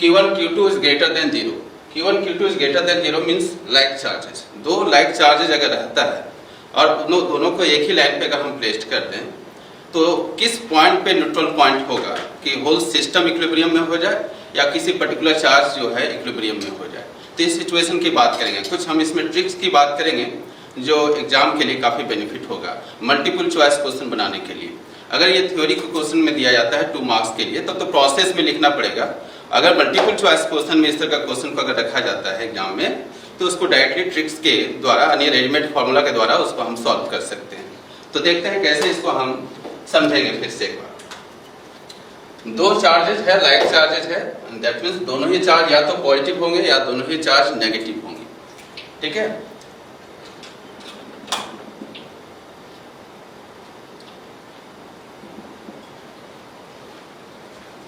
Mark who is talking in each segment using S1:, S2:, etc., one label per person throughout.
S1: Q1 Q2 is greater than 0. Q1 Q2 is greater than 0 means like charges, दो like charges अगर रहता है और दोनों को एक ही लाइन पे अगर हम प्लेस कर दें तो किस पॉइंट पे न्यूट्रल पॉइंट होगा कि होल सिस्टम इक्विलिब्रियम में हो जाए या किसी पर्टिकुलर चार्ज जो है इक्विलिब्रियम में हो जाए। तो इस सिचुएशन की बात करेंगे, कुछ हम इसमें ट्रिक्स की बात करेंगे जो एग्जाम के लिए काफ़ी बेनिफिट होगा मल्टीपल चॉइस क्वेश्चन बनाने के लिए। अगर ये थ्योरी के क्वेश्चन में दिया जाता है 2 मार्क्स के लिए तब तो प्रोसेस में लिखना पड़ेगा। अगर मल्टीपल चॉइस क्वेश्चन में इस तरह का क्वेश्चन को अगर रखा जाता है एग्जाम में तो उसको डायरेक्टली ट्रिक्स के द्वारा यानी रेडीमेड फॉर्मूला के द्वारा उसको हम सॉल्व कर सकते हैं। तो देखते हैं कैसे इसको हम समझेंगे फिर से एक बार। दो चार्जेज है, लाइक चार्जेज है, दैट मीन्स दोनों ही चार्ज या तो पॉजिटिव होंगे या दोनों ही चार्ज नेगेटिव होंगे। ठीक है,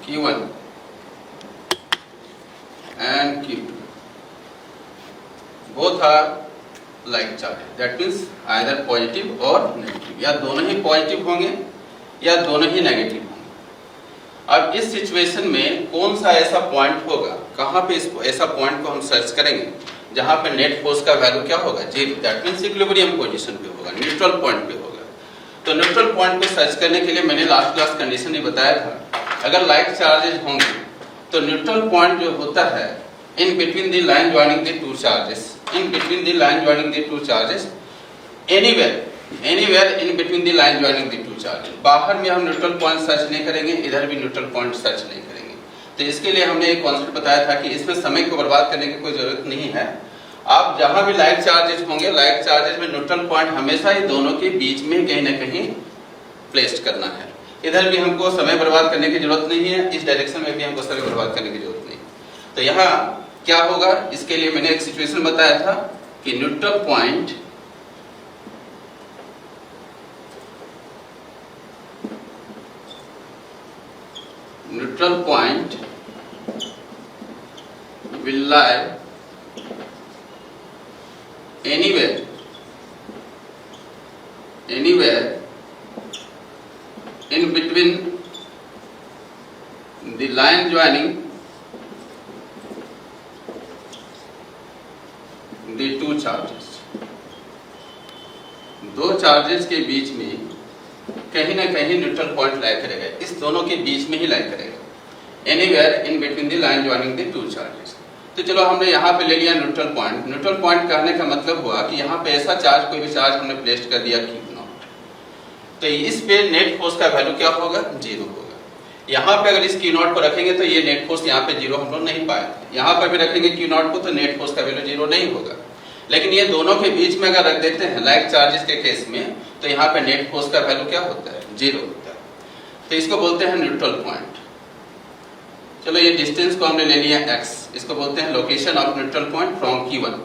S1: Q1 and Q2 both are like charges, that means either positive or negative, या दोनों ही पॉजिटिव होंगे या दोनों ही नेगेटिव होंगे। अब इस सिचुएशन में कौन सा ऐसा पॉइंट होगा, कहाँ पे इस ऐसा पॉइंट को हम सर्च करेंगे जहाँ पे नेट फोर्स का वैल्यू क्या होगा, 0, दैट मीन्स इक्विलिब्रियम पोजीशन पे होगा, न्यूट्रल पॉइंट पे होगा। तो न्यूट्रल पॉइंट पे सर्च करने के लिए मैंने लास्ट क्लास कंडीशन ही बताया था, अगर लाइक चार्जेस होंगे तो न्यूट्रल पॉइंट जो होता है in between the line joining the two charges, in between the line joining the two charges, anywhere in between the line joining the two charges. बाहर में हम न्यूट्रल पॉइंट सर्च नहीं करेंगे, इधर भी न्यूट्रल पॉइंट सर्च नहीं करेंगे। तो इसके लिए हमने एक कॉन्सेप्ट बताया था कि इसमें समय को बर्बाद करने की कोई जरूरत नहीं है। आप जहां भी लाइक चार्जेस होंगे, लाइक चार्जेस में न्यूट्रल पॉइंट हमेशा ही दोनों के बीच में कहीं ना कहीं प्लेस करना है। इधर भी हमको समय बर्बाद करने की जरूरत नहीं है, इस डायरेक्शन में भी हमको समय बर्बाद करने की जरूरत नहीं। तो यहाँ क्या होगा, इसके लिए मैंने एक सिचुएशन बताया था कि neutral point will lie anywhere in between the line joining the two charges। दो चार्जेस के बीच में कहीं ना कहीं न्यूट्रल पॉइंट लाई करेगा, इस दोनों के बीच में ही लाई करेगा, anywhere in between the line joining the two charges. तो चलो हमने यहाँ पे ले लिया न्यूट्रल पॉइंट। न्यूट्रल पॉइंट कहने का मतलब हुआ कि यहाँ पे ऐसा चार्ज, कोई भी चार्ज हमने प्लेस कर दिया Q0, तो इस पे नेट फोर्स का वैल्यू क्या होगा, 0 होगा। यहाँ पे अगर इस Q0 को रखेंगे तो ये नेट फोर्स यहाँ पे 0 हम लोग नहीं पाएंगे। यहाँ पर भी रखेंगे Q0 को तो नेट फोर्स का वैल्यू 0 नहीं होगा। लेकिन ये दोनों के बीच में अगर रख देते हैं लाइक चार्जेस के केस में तो यहाँ पे नेट फोर्स का वैल्यू क्या होता है, 0 होता है। तो इसको बोलते हैं न्यूट्रल पॉइंट। चलो ये डिस्टेंस को हमने ले लिया x, इसको बोलते हैं location of neutral point from Q1,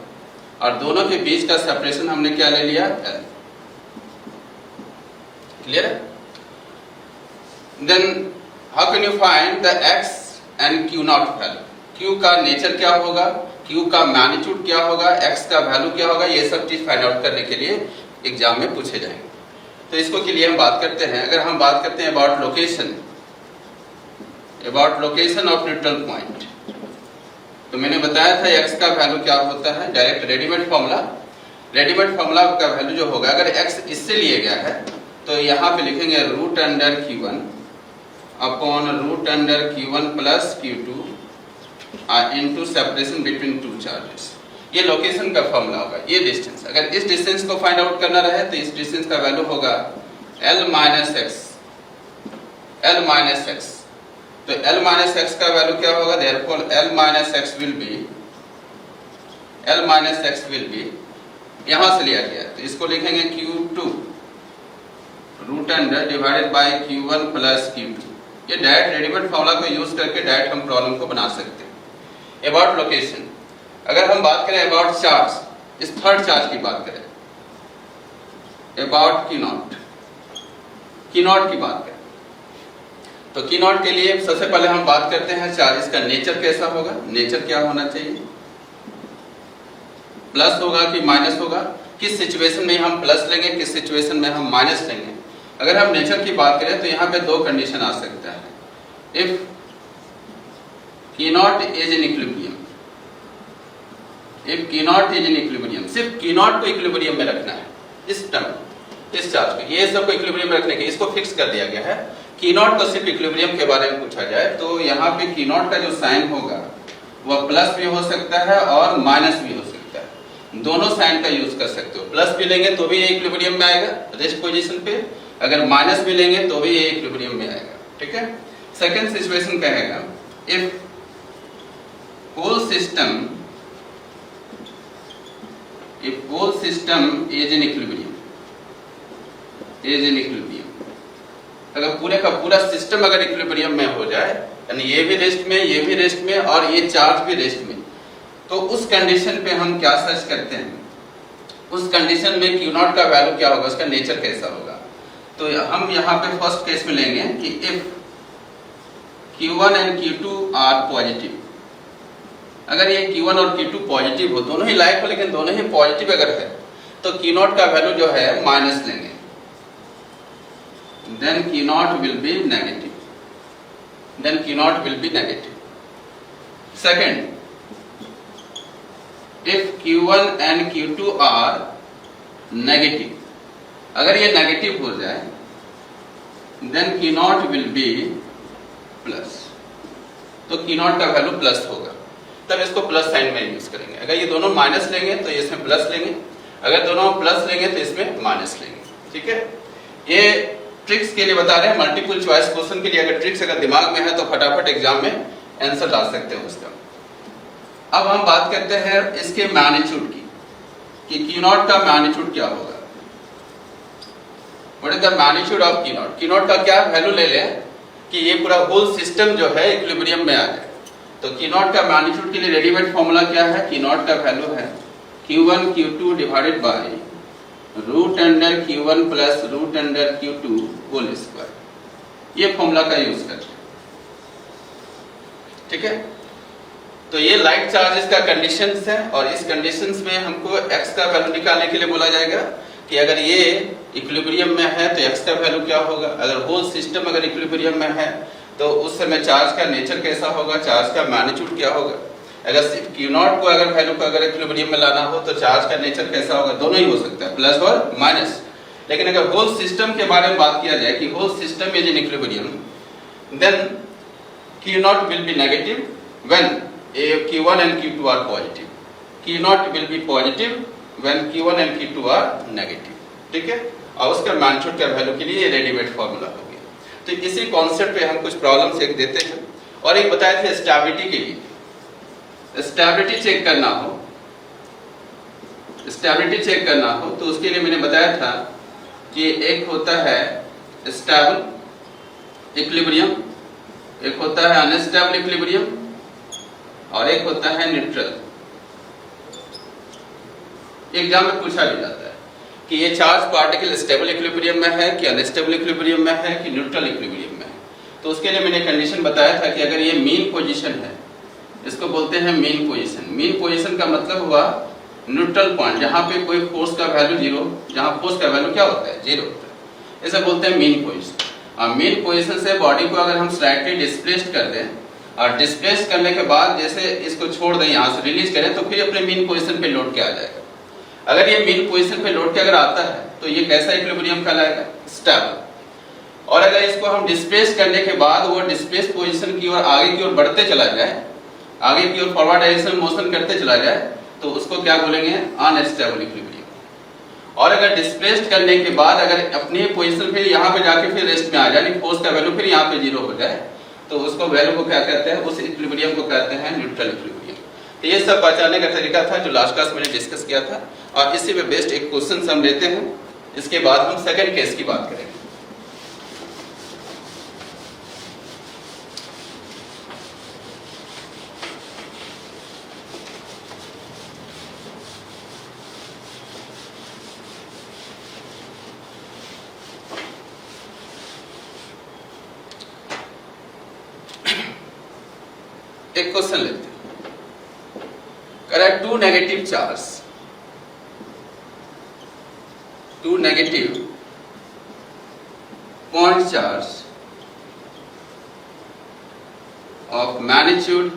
S1: और दोनों के बीच का सेपरेशन हमने क्या ले लिया, L। क्लियर है? Then how can you find the x and Q0 value, Q का नेचर क्या होगा, Q का मैग्नीट्यूड क्या होगा, x का वैल्यू क्या होगा, ये सब चीज फाइंड आउट करने के लिए एग्जाम में पूछे जाएंगे। तो इसको के लिए हम बात करते हैं, अगर हम बात करते हैं about location of neutral point, तो मैंने बताया था x का वैल्यू क्या होता है, डायरेक्ट रेडीमेड फॉर्मूला का वैल्यू जो होगा, अगर x इससे लिए गया है तो यहाँ पे लिखेंगे root under Q1 upon root under Q1 plus Q2 into separation between two charges. ये लोकेशन का फॉर्मूला होगा। ये डिस्टेंस, अगर इस डिस्टेंस को फाइंड आउट करना रहे तो इस डिस्टेंस का वैल्यू होगा L माइनस x। तो L माइनस x का वैल्यू क्या होगा, therefore L minus x will be यहां से लिया गया, तो इसको लिखेंगे Q2 root under divided by Q1 plus Q2। ये डायरेक्ट रेडीमेड फॉर्मूला को यूज करके डायरेक्ट हम प्रॉब्लम को बना सकते हैं। अबाउट लोकेशन, अगर हम बात करें अबाउट चार्ज, इस थर्ड चार्ज की बात करें, अबाउट Q0 की बात करें, तो Q0 के लिए सबसे पहले हम बात करते हैं चार्ज, इसका नेचर कैसा होगा, नेचर क्या होना चाहिए, प्लस होगा कि माइनस होगा, किस सिचुएशन में हम प्लस लेंगे, किस सिचुएशन में हम माइनस लेंगे। अगर हम नेचर की बात करें तो यहाँ पे दो कंडीशन आ सकता है। If K naught is in equilibrium. If K naught is in equilibrium, सिर्फ K naught को इक्विलिब्रियम में रखना है, इस टर्म इस चार्ज को, ये सबको इक्विलिब्रियम में रखने के इसको फिक्स कर दिया गया है। K naught को सिर्फ इक्विलिब्रियम के बारे में पूछा जाए तो यहाँ पे K naught का जो साइन होगा वह प्लस भी हो सकता है और माइनस भी हो सकता है, दोनों साइन का यूज कर सकते हो। प्लस भी लेंगे तो भी ये इक्विलिब्रियम में आएगा रेस्ट पोजीशन पे, अगर माइनस भी लेंगे तो भी ये इक्विलिब्रियम में आएगा। ठीक है। सेकंड सिचुएशन कहेगा if whole system is in equilibrium, अगर पूरे का पूरा सिस्टम अगर इक्विलिब्रियम में हो जाए, यानी ये भी रेस्ट में, ये भी रेस्ट में और ये चार्ज भी रेस्ट में, तो उस कंडीशन पे हम क्या सर्च करते हैं, उस कंडीशन में Q नॉट का वैल्यू क्या होगा, उसका नेचर कैसा होगा। तो हम यहाँ पे फर्स्ट केस में लेंगे कि if Q1 and Q2 are positive, अगर ये Q1 और Q2 पॉजिटिव हो, दोनों ही लाइक हो लेकिन दोनों ही पॉजिटिव अगर है, तो Q नॉट का वैल्यू जो है माइनस लेंगे, then Q naught will be negative. Second, if Q1 and Q2 are negative, अगर ये नेगेटिव हो जाए, then Q naught will be plus. तो Q naught का वैल्यू प्लस होगा, तब इसको प्लस साइन में यूज करेंगे। अगर ये दोनों माइनस लेंगे तो इसमें प्लस लेंगे, अगर दोनों प्लस लेंगे तो इसमें माइनस लेंगे। ठीक है। ये ट्रिक्स के लिए बता रहे हैं, मल्टीपल चॉइस क्वेश्चन के लिए अगर ट्रिक्स अगर दिमाग में है तो फटाफट एग्जाम में आंसर डाल सकते हैं उसका। अब हम बात करते हैं इसके मैग्नीट्यूड की, कि Q नॉट का मैग्नीट्यूड क्या होगा। What is the magnitude of Q not. Q not का क्या वैल्यू ले लें कि ये पूरा होल सिस्टम जो है इक्विलिब्रियम में आ जाए। तो Q नॉट का मैग्नीट्यूड के लिए रेडीमेड फॉर्मूला क्या है, Q नॉट का वैल्यू है Q1 Q2 divided by root under Q1 plus root under Q2 whole square. ये फॉर्मूला का यूज करते हैं। ठीक है। तो ये लाइक चार्जेस का कंडीशंस है और इस कंडीशंस में हमको x का वैल्यू निकालने के लिए बोला जाएगा कि अगर ये इक्विलिब्रियम में है तो x का वैल्यू क्या होगा। अगर होल सिस्टम अगर इक्विलिब्रियम में है तो उस समय चार्ज का नेचर कैसा होगा, चार्ज का मैग्नीट्यूड क्या होगा। अगर सिर्फ Q नॉट को अगर वैल्यू को अगर इक्विलिब्रियम में लाना हो तो चार्ज का नेचर कैसा होगा, दोनों ही हो सकता है, प्लस और माइनस। लेकिन अगर होल सिस्टम के बारे में बात किया जाए कि whole system is in equilibrium, then Q naught will be negative when Q1 and Q2 are positive. Q naught will be positive when Q1 and Q2 are negative. ठीक है। और उसका मैग्नीट्यूड का वैल्यू के लिए रेडीमेड फॉर्मूला हो गया। तो इसी कॉन्सेप्ट पे हम कुछ प्रॉब्लम्स एक देते हैं और एक बताए थे स्टेबिलिटी के लिए। स्टेबिलिटी चेक करना हो तो उसके लिए मैंने बताया था कि एक होता है स्टेबल इक्विलिब्रियम, एक होता है अनस्टेबल इक्विलिब्रियम और एक होता है न्यूट्रल। एग्जाम में पूछा भी जाता है कि ये चार्ज पार्टिकल स्टेबल इक्विलिब्रियम में है कि अनस्टेबल इक्विलिब्रियम में है कि न्यूट्रल इक्विलिब्रियम में है। तो उसके लिए मैंने कंडीशन बताया था कि अगर ये मीन पोजीशन है, इसको बोलते हैं मीन पोजीशन। मीन पोजीशन का मतलब हुआ न्यूट्रल पॉइंट, जहां पे कोई फोर्स का वैल्यू जीरो, जहां फोर्स का वैल्यू क्या होता है, जीरो होता है, इसे बोलते हैं मीन पोजीशन। और मीन पोजीशन से बॉडी को अगर हम स्लाइटली डिस्प्लेस्ड कर दें और डिस्प्लेस करने के बाद जैसे इसको छोड़ दें, यहाँ से रिलीज करें, तो फिर अपने मीन पोजीशन पे लौट के आ जाएगा। अगर ये मीन पोजीशन पे लौट के अगर आता है तो ये कैसा इक्विलिब्रियम कहलाएगा, स्टेबल। और अगर इसको हम डिस्प्लेस करने के बाद वो डिस्प्लेस पोजीशन की ओर आगे की ओर बढ़ते चला जाए, आगे की ओर फॉरवर्ड डायरेक्शन मोशन करते चला जाए, तो उसको क्या बोलेंगे, अनस्टेबल इक्विलिब्रियम। और अगर डिस्प्लेस्ड करने के बाद अगर अपनी पोजीशन फिर यहाँ पे जाके फिर रेस्ट में आ जाए, फोर्स का वैल्यू फिर यहाँ पे जीरो हो जाए, तो उसको वैल्यू को क्या कहते हैं, उस इक्विलिब्रियम को कहते हैं न्यूट्रल इक्विलिब्रियम। तो ये सब पहचानने का तरीका था जो लास्ट क्लास में डिस्कस किया था और इसी पे बेस्ड एक क्वेश्चन हम लेते हैं। इसके बाद हम सेकंड केस की बात करेंगे। एक क्वेश्चन लेते हैं। Two negative charge, two negative point charge of magnitude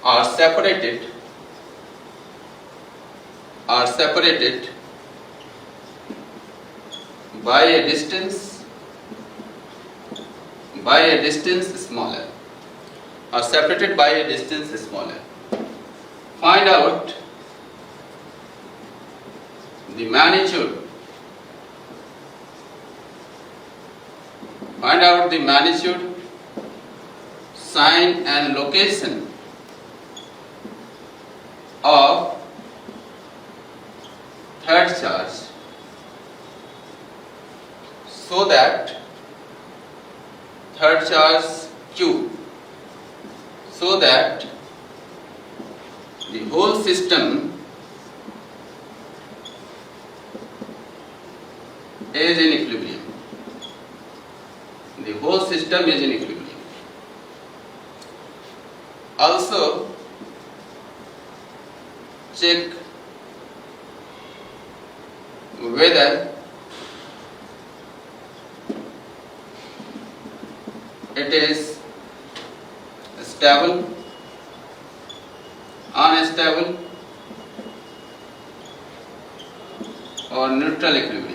S1: are separated by a distance smaller, are separated by a distance smaller. Find out the magnitude, sign and location of third charge so that third charge Q, so that the whole system is in equilibrium. The whole system is in equilibrium. Also check whether it is stable, unstable or neutral equilibrium,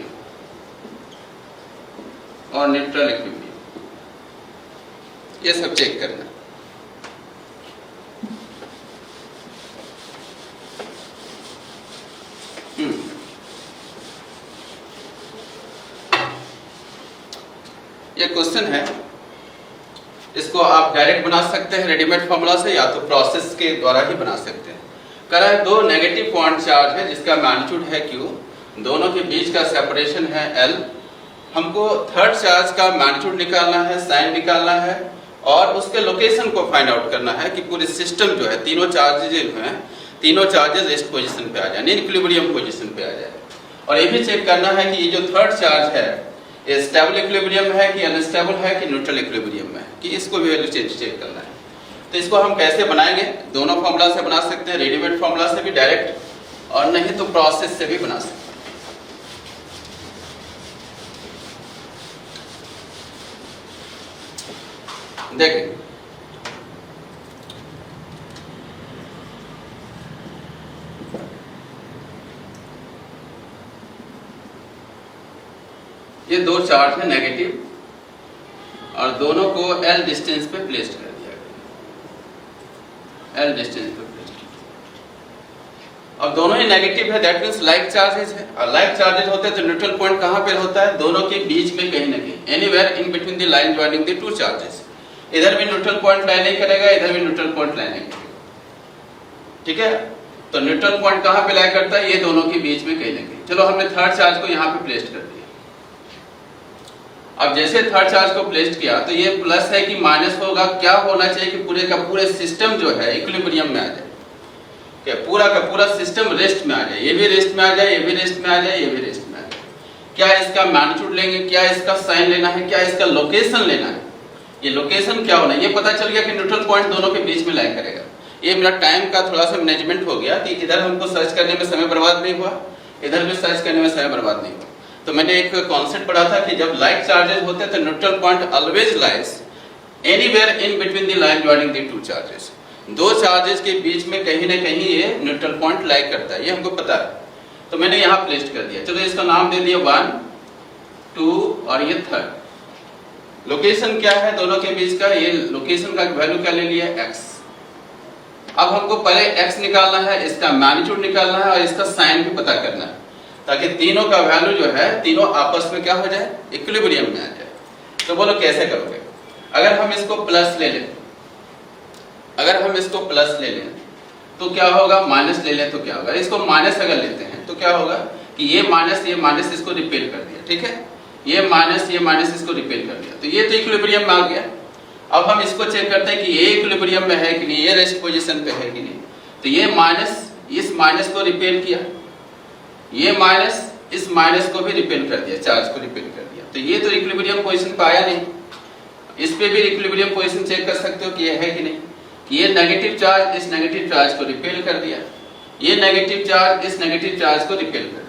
S1: ये सब check करना। ये question है, इसको आप direct बना सकते हैं रेडीमेड फॉर्मूला से, या तो प्रोसेस के द्वारा ही बना सकते हैं। कह रहा है दो नेगेटिव पॉइंट चार्ज है जिसका मैग्नीट्यूड है Q, दोनों के बीच का सेपरेशन है L। हमको थर्ड चार्ज का मैग्नीट्यूड निकालना है, साइन निकालना है और उसके लोकेशन को फाइंड आउट करना है कि पूरे सिस्टम जो है तीनों चार्जेस रेस्ट पोजीशन पे आ जाए, इक्विलिब्रियम पोजीशन पे आ जाए। और ये भी चेक करना है कि ये जो थर्ड चार्ज है ये स्टेबल इक्विलिब्रियम है कि अनस्टेबल है कि न्यूट्रल इक्विलिब्रियम है, कि इसको भी वैल्यू चेक करना है। तो इसको हम कैसे बनाएंगे? दोनों फॉर्मूला से बना सकते हैं, रेडीमेड फॉर्मूला से भी डायरेक्ट, और नहीं तो प्रोसेस से भी बना सकते हैं। देखें, ये दो चार्ज है नेगेटिव और दोनों को L डिस्टेंस पे प्लेस्ड कर दिया गया, L डिस्टेंस पे प्लेस्ड। अब दोनों ही नेगेटिव है, दैट मींस लाइक चार्जेस है, और लाइक चार्जेस होते हैं तो न्यूट्रल पॉइंट कहां पे होता है? दोनों के बीच में कहीं ना कहीं, anywhere in between the line joining the two charges. इधर भी न्यूट्रल पॉइंट लाई नहीं करेगा, इधर भी न्यूट्रल पॉइंट लाई नहीं करेगा, ठीक है? तो न्यूट्रल पॉइंट कहां पे लाई करता है? ये दोनों के बीच में कहीं ना कहीं। चलो हमने थर्ड चार्ज को यहाँ पे प्लेस्ड कर दिया। अब जैसे थर्ड चार्ज को प्लेस्ड किया तो ये प्लस है कि माइनस होगा? क्या होना चाहिए कि पूरे का पूरे सिस्टम जो है इक्विलिब्रियम में आ जाए, क्या पूरा का पूरा सिस्टम रेस्ट में आ जाए, ये भी रेस्ट में आ जाए, ये भी रेस्ट में आ जाए, ये भी रेस्ट में आ जाए। क्या इसका मैग्नीट्यूड लेंगे, क्या इसका साइन लेना है, क्या इसका लोकेशन लेना है? ये लोकेशन क्या होना है? ये पता चल गया कि न्यूट्रल पॉइंट दोनों के बीच में लाई करेगा। ये मेरा टाइम का थोड़ा सा मैनेजमेंट हो गया कि इधर हमको सर्च करने में समय बर्बाद नहीं हुआ, इधर भी सर्च करने में समय बर्बाद नहीं हुआ। तो मैंने एक कॉन्सेप्ट पढ़ा था कि जब लाइक चार्जेस होते हैं तो neutral point always lies anywhere in between the line joining the two charges. दो चार्जेस के बीच में कहीं ना कहीं ये न्यूट्रल पॉइंट लाइक करता है, ये हमको पता है। तो मैंने यहाँ प्लेस्ड कर दिया। चलो इसका नाम दे दिया 1, 2 और ये थर्ड। लोकेशन क्या है दोनों के बीच का? ये लोकेशन का वैल्यू क्या ले लिया? x। अब हमको पहले x निकालना है, इसका मैग्नीट्यूड निकालना है और इसका साइन भी पता करना है, ताकि तीनों का वैल्यू जो है तीनों आपस में क्या हो जाए? इक्विलिब्रियम में आ जाए। तो बोलो कैसे करोगे? अगर हम इसको प्लस ले लें, तो क्या होगा? माइनस ले लें तो क्या होगा? इसको माइनस अगर लेते हैं तो क्या होगा कि ये माइनस इसको रिपेल कर दिया, ठीक है? ये माइनस इसको रिपेल कर दिया, तो ये तो इक्विलिब्रियम में आ गया। अब हम इसको चेक करते हैं कि ये इक्विलिब्रियम में है कि नहीं, ये रेस्ट पोजीशन पे है कि नहीं। तो ये माइनस इस माइनस को रिपेल किया, ये माइनस इस माइनस को भी रिपेल कर दिया, चार्ज को रिपेल कर दिया। तो ये तो इक्विलिब्रियम पोजीशन पे आया नहीं। इस पे भी इक्विलिब्रियम पोजीशन चेक कर सकते हो कि ये है कि नहीं, कि ये नेगेटिव चार्ज इस नेगेटिव चार्ज को रिपेल कर दिया, ये नेगेटिव चार्ज इस नेगेटिव चार्ज को रिपेल कर दिया।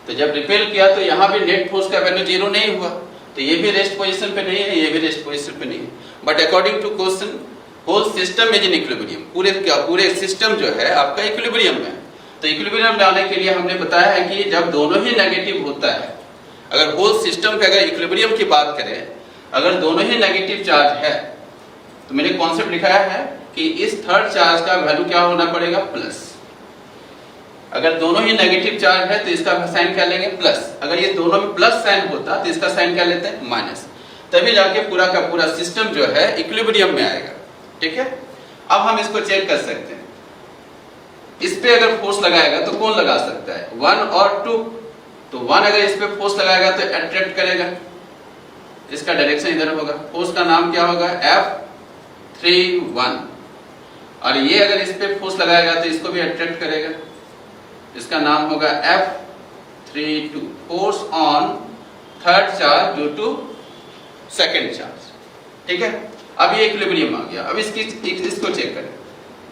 S1: तो जब रिपेल किया तो यहाँ भी नेट फोर्स का वैल्यू 0 नहीं हुआ, तो ये भी रेस्ट पोजीशन पे नहीं है, ये भी रेस्ट पोजीशन पे नहीं है। But according to question whole system is in equilibrium, पूरे सिस्टम जो है आपका इक्विलिब्रियम में है। तो इक्विलिब्रियम लाने के लिए हमने बताया है कि जब दोनों ही नेगेटिव होता है, अगर होल सिस्टम पे अगर इक्विलिब्रियम की बात करें, अगर दोनों ही नेगेटिव चार्ज है तो मैंने कॉन्सेप्ट लिखाया है कि इस थर्ड चार्ज का वैल्यू क्या होना पड़ेगा, प्लस। अगर दोनों ही नेगेटिव चार्ज है तो इसका साइन क्या लेंगे, प्लस। अगर ये दोनों में प्लस साइन होता तो इसका साइन क्या लेते हैं, माइनस। तभी जाके पूरा का पूरा सिस्टम जो है इक्विलिब्रियम में आएगा। ठीक है, अब हम इसको चेक कर सकते हैं। इस पे अगर फोर्स लगाएगा तो कौन लगा सकता है, 1 और 2। तो 1 अगर इस पे फोर्स लगाएगा तो अट्रैक्ट करेगा, इसका डायरेक्शन इधर होगा, फोर्स का नाम क्या होगा, F31। और ये अगर इस पे फोर्स लगाएगा तो इसको भी अट्रैक्ट करेगा, इसका नाम होगा F32, force on third charge due to second charge. ठीक है, अब ये इक्विलिब्रियम आ गया। अब इसको चेक करें,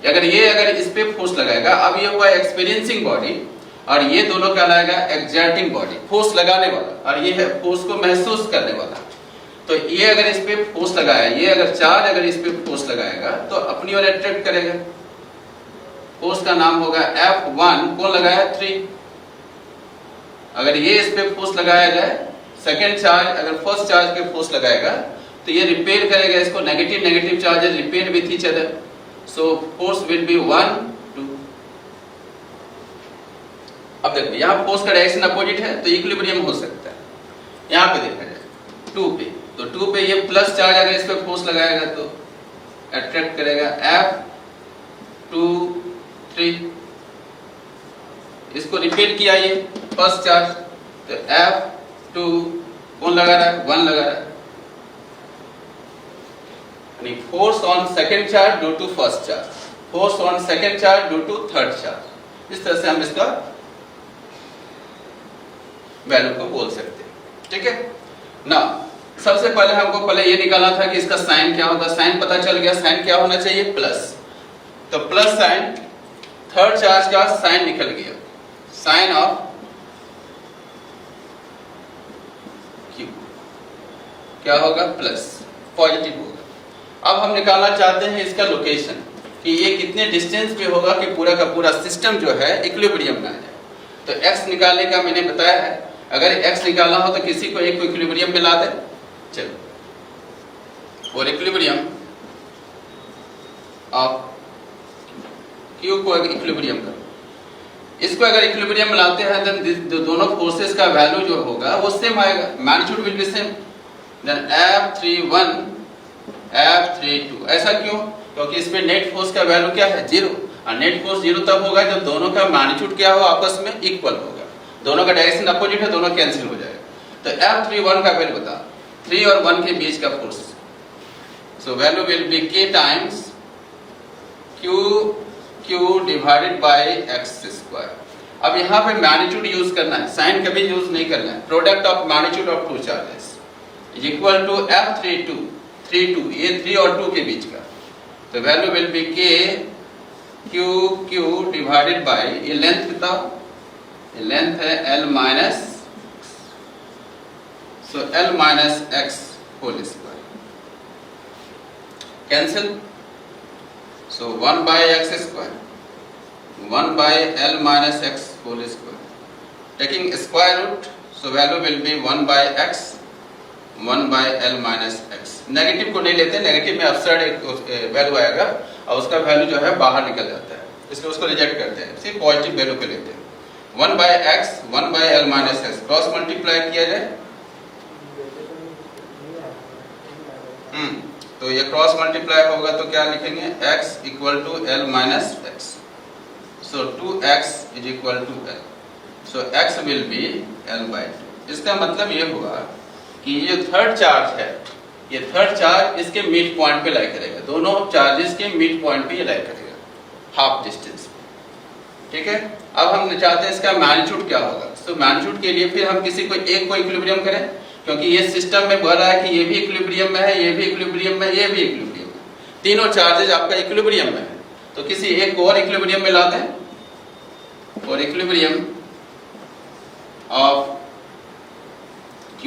S1: अगर इस पे फोर्स लगाएगा, अब ये हुआ एक्सपीरियंसिंग बॉडी और ये दोनों कहलाएगा एक्सर्टिंग बॉडी, फोर्स लगाने वाला, और ये है फोर्स को महसूस करने वाला। तो ये अगर इस पे फोर्स लगाया, ये अगर चार्ज अगर इस पे फोर्स लगाएगा तो अपनी ओर अट्रैक्ट करेगा, फोर्स का नाम होगा F1, कौन लगाया, 3। अगर ये इस पे फोर्स लगाया जाए, सेकेंड चार्ज अगर फर्स्ट चार्ज पे फोर्स लगाएगा तो ये रिपेल करेगा इसको, negative charges repel with each other, so force will be 1, 2। अब देखो यहाँ फोर्स का डायरेक्शन अपोजिट है तो इक्विलिब्रियम हो सकता है। यहाँ पे देखा जाए 2 पे, तो 2 पे ये प्लस चार्ज अगर इस पे फोर्स लगाएगा तो अट्रैक्ट करेगा, F2, 3। इसको रिपेल किया ये फर्स्ट चार्ज, तो F2 कौन लगा रहा है, 1 लगा रहा है, यानी force on second charge due to first charge, force on second charge due to third charge. इस तरह से हम इसका वैल्यू को बोल सकते हैं। ठीक है ना, सबसे पहले हमको ये निकालना था कि इसका साइन क्या होगा। साइन पता चल गया, साइन क्या होना चाहिए, प्लस। तो प्लस साइन, थर्ड चार्ज का साइन निकल गया, साइन ऑफ क्यू क्या होगा, प्लस, पॉजिटिव होगा। अब हम निकालना चाहते हैं इसका लोकेशन, कि ये कितने डिस्टेंस पे होगा कि पूरा का पूरा सिस्टम जो है इक्विलिब्रियम में आ जाए। तो x निकालने का मैंने बताया है, अगर x निकालना हो तो किसी को एक को इक्विलिब्रियम में ला दे। चलो, और इक्विलिब्रियम ऑफ q को इक्विलिब्रियम करो। इसको अगर इक्विलिब्रियम में लाते हैं तो दोनों फोर्सेस का वैल्यू जो होगा वो सेम आएगा, magnitude will be same. Then F31, F32। ऐसा क्यों, क्योंकि इसमें नेट फोर्स का वैल्यू क्या है, 0। और नेट फोर्स 0 तब होगा जब दोनों का मैग्नीट्यूड क्या हो, आपस में इक्वल होगा। दोनों का डायरेक्शन अपोजिट है, दोनों कैंसिल हो जाएगा। तो F31 का वैल्यू बता, 3 और 1 के बीच का force, so value will be K times Q divided bye x²। अब यहाँ पे मैग्नीट्यूड यूज करना है, साइन कभी यूज नहीं करना है। Product of magnitude of 2 charges is equal to F32, 3 ये 3 और 2 के बीच का। तो value will be K Q divided by, ये लेंथ बताओ, ये लेंथ है L minus, so L minus x whole square, cancel, so 1 by x², 1 by L minus x whole square, taking square root, so value will be 1 by x, 1 by L minus x। Negative को नहीं लेते, negative में upside एक value आएगा और उसका value जो है बाहर निकल जाता है, इसलिए उसको रिजेक्ट करते हैं, सिर्फ पॉजिटिव वैल्यू पे लेते हैं। 1 by x, 1 by L minus x, cross multiply किया जाए, तो ये क्रॉस मल्टीप्लाई होगा तो क्या लिखेंगे, x equal to L minus x, so 2x is equal to L, so x will be L by 2। इसका मतलब ये हुआ कि ये थर्ड चार्ज है, ये थर्ड चार्ज इसके मिड पॉइंट पे लाई करेगा, दोनों चार्जेस के मिड पॉइंट पे ये लाई करेगा, हाफ डिस्टेंस। ठीक है, अब हम चाहते हैं इसका मैग्नीट्यूड क्या होगा। तो मैग्नीट्यूड के लिए फिर हम किसी को एक को इक्विलिब्रियम करें, क्योंकि ये सिस्टम में बोल रहा है कि ये भी इक्विलिब्रियम में है, ये भी इक्विलिब्रियम में, ये भी इक्विलिब्रियम में, तीनों चार्जेस आपका इक्विलिब्रियम में है। तो किसी एक को और इक्विलिब्रियम में ला दें, और equilibrium of Q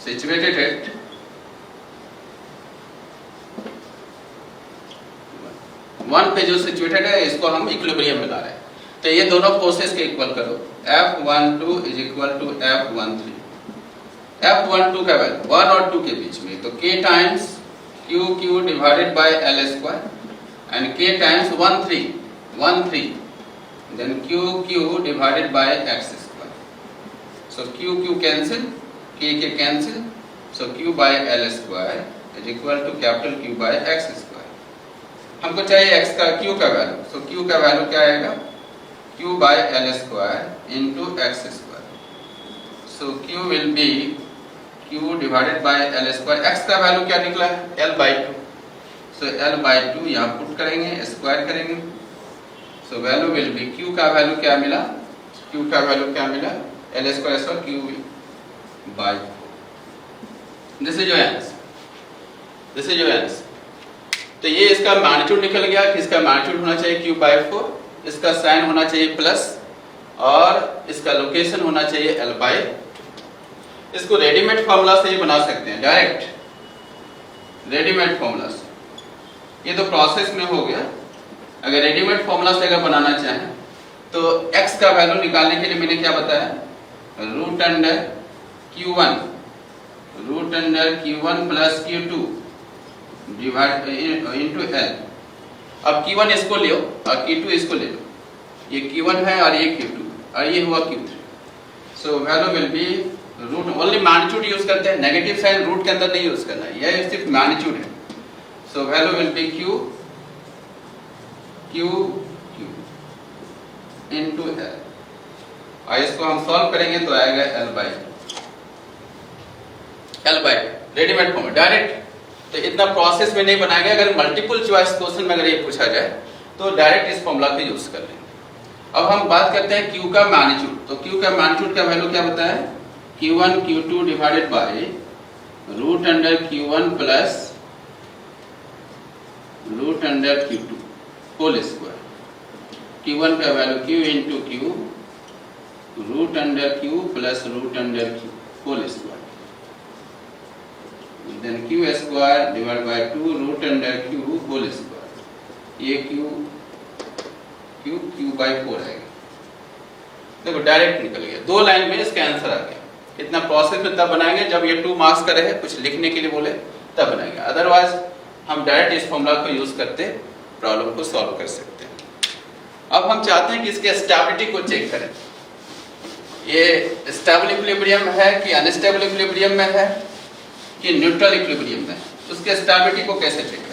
S1: situated at 1 पे जो सिचुएटेड है इसको हम इक्विलिब्रियम में ला रहे हैं। तो ये दोनों फोर्सेस के इक्वल करो, F12 is equal to F13। F12 का वैल्यू 1 और 2 के बीच में, तो K times QQ divided by L square and K times 13 then QQ divided by X square. So QQ cancel, K cancel, so Q by L square is equal to capital Q by X square. हमको चाहिए X का Q का value, so Q का value क्या आएगा, Q by L square into X square. So Q will be Q divided by L square. X का value क्या निकला है, L by 2. So L by 2 यहाँ पुट करेंगे, स्क्वायर करेंगे, so value will be Q का वैल्यू क्या मिला, Q का वैल्यू क्या मिला, L स्क्वायर और Q by 4. This is your answer. तो ये इसका मैग्नीट्यूड निकल गया कि इसका मैग्नीट्यूड होना चाहिए Q by 4, इसका साइन होना चाहिए प्लस और इसका लोकेशन होना चाहिए L by 2। इसको रेडीमेड फॉर्मूला से ही बना सकते हैं, डायरेक्ट रेडीमेड फॉर्मूला से। ये तो प्रोसेस में हो गया। अगर रेडीमेड फॉर्मूला से अगर बनाना चाहें तो x का वैल्यू निकालने के लिए मैंने क्या बताया, root under Q1 plus Q2 divide into L। अब Q1 इसको ले और Q2 इसको ले लो, ये Q1 है और ये Q2 और ये हुआ Q3। So value will be root, only magnitude use करते हैं, नेगेटिव साइन रूट के अंदर नहीं यूज करना है, यह सिर्फ मैग्नीट्यूड है। सो value will B Q into L, और इसको हम सॉल्व करेंगे तो आएगा L by 2 readymade form direct. तो इतना प्रोसेस में नहीं बनाएंगे। अगर मल्टीपल चॉइस क्वेश्चन में अगर ये पूछा जाए तो डायरेक्ट इस फॉर्मूला का यूज कर लेंगे। अब हम बात करते हैं Q का मैग्नीट्यूड। तो Q का मैग्नीट्यूड का वैल्यू क्या बताया, Q1 Q2 divided by root under Q1 plus root under Q2 whole square. Q1 का value Q into Q root under Q plus root under Q whole square, then Q square divide by 2 root under Q whole square. ये Q by 4 आएगा। देखो direct निकल गया, 2 line में इसका answer आ गया। इतना प्रोसेस में तब बनाएंगे जब ये 2 मार्क्स का रहे, कुछ लिखने के लिए बोले तब बनाएंगे, अदरवाइज हम डायरेक्ट इस फॉर्मूला को यूज करते प्रॉब्लम को सॉल्व कर सकते हैं। अब हम चाहते हैं कि इसके स्टेबिलिटी को चेक करें, ये स्टेबल इक्विलिब्रियम है कि अनस्टेबल इक्विलिब्रियम में है कि न्यूट्रल इक्विलिब्रियम में है, उसके स्टेबिलिटी को कैसे चेक करें।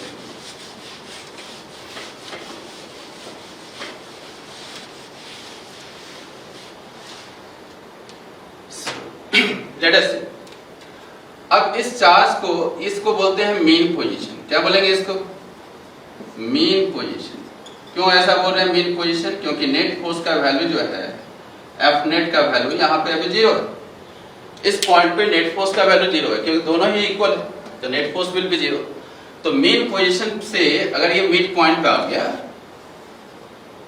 S1: लेट अस सी, अब इस चार्ज को, इसको बोलते हैं मीन पोजीशन। क्या बोलेंगे इसको, मीन पोजीशन। क्यों ऐसा बोल रहे हैं मीन पोजीशन, क्योंकि नेट फोर्स का वैल्यू जो है F नेट का वैल्यू यहाँ पे अभी 0 है। इस पॉइंट पे नेट फोर्स का वैल्यू 0 है क्योंकि दोनों ही इक्वल है, तो नेट फोर्स विल बी 0। तो मीन पोजीशन से अगर ये मिड पॉइंट पे आ गया,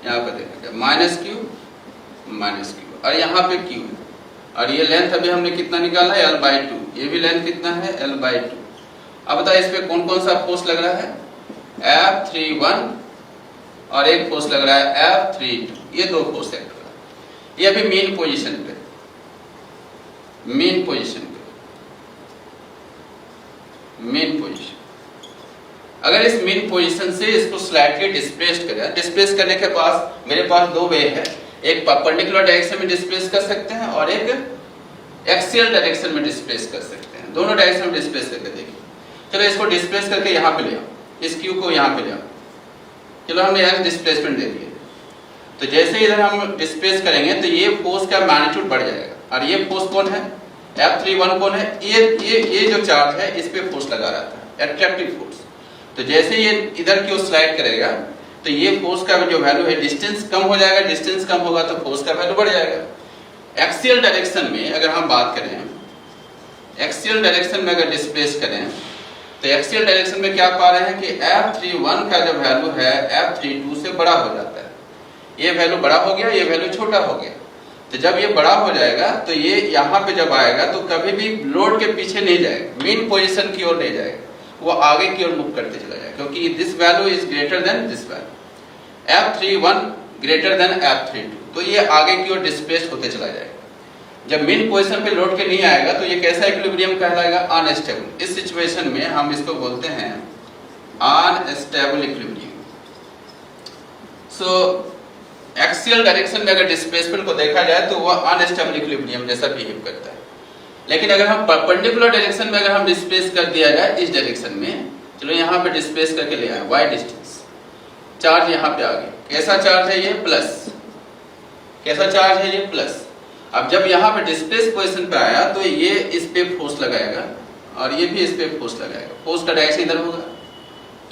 S1: यहाँ पे देखा माइनस क्यू और यहाँ पे Q है, और ये लेंथ अभी हमने कितना निकाला है L by 2, ये भी लेंथ कितना है L by 2। अब बताइए इस पे कौन कौन सा फोर्स लग रहा है, F31 और एक फोर्स लग रहा है F32, ये 2 फोर्स एक्ट हो रहा है। ये अभी मीन पोजीशन पे, मीन पोजीशन। अगर इस मीन पोजीशन से इसको स्लाइटली डिस्प्लेस करें, डिस्प्लेस करने के पास मेरे पास 2 वे है, एक परपेंडिकुलर डायरेक्शन में डिस्प्लेस कर सकते हैं और एक एक्सियल डायरेक्शन में डिस्प्लेस कर सकते हैं। दोनों डायरेक्शन में डिस्प्लेस करके देखिए। चलो इसको डिस्प्लेस करके यहाँ पे ले आओ, इस क्यू को यहाँ पे ले आओ। चलो हमने यहाँ डिस्प्लेसमेंट दे दिया, तो जैसे इधर हम डिस्प्लेस करेंगे तो ये फोर्स का मैग्नीट्यूड बढ़ जाएगा। और ये फोर्स कौन है, F31 कौन है, ये जो चार्ज है इस पे फोर्स लगा रहता है, एट्रैक्टिव फोर्स। तो जैसे ये इधर की ओर स्लाइड करेगा तो ये फोर्स का जो वैल्यू है, डिस्टेंस कम हो जाएगा, डिस्टेंस कम होगा तो फोर्स का वैल्यू बढ़ जाएगा। एक्सियल डायरेक्शन में अगर हम बात करें, एक्सियल डायरेक्शन में अगर डिस्प्लेस करें तो एक्सियल डायरेक्शन में क्या पा रहे हैं कि F31 का जो वैल्यू है F32 से बड़ा हो जाता है। ये वैल्यू बड़ा हो गया, ये वैल्यू छोटा हो गया। तो जब ये बड़ा हो जाएगा तो ये यहाँ पे जब आएगा तो कभी भी लोड के पीछे नहीं जाएगा, मीन पोजीशन की ओर नहीं जाएगा, वो आगे की ओर मूव करते चला जाएगा, क्योंकि this value is greater than this value, F31 greater than F32, तो ये आगे की ओर डिस्प्लेस्ड होते चला जाएगा। जब मेन पोजीशन पे लौट के नहीं आएगा तो ये कैसा इक्विलिब्रियम कहलाएगा? अनस्टेबल। इस सिचुएशन में हम इसको बोलते हैं अनस्टेबल इक्विलिब्रियम। सो एक्सियल डायरेक्शन में अगर डिस्प्लेसमेंट को देखा जाए तो वह अनस्टेबल इक्विलिब्रियम जैसा बिहेव करता है। लेकिन अगर हम परपेंडिकुलर डायरेक्शन में अगर हम डिस्प्लेस कर दिया जाए इस डायरेक्शन में, चलो यहाँ पे डिस्प्लेस करके ले आए y डिस्टेंस, चार्ज यहाँ पे आ गया। कैसा चार्ज है ये? प्लस। कैसा चार्ज है ये? प्लस। अब जब यहाँ पे डिस्प्लेस पोजीशन पे आया तो ये इस पे फोर्स लगाएगा और ये भी इस पे फोर्स लगाएगा। फोर्स का डायरेक्शन इधर होगा,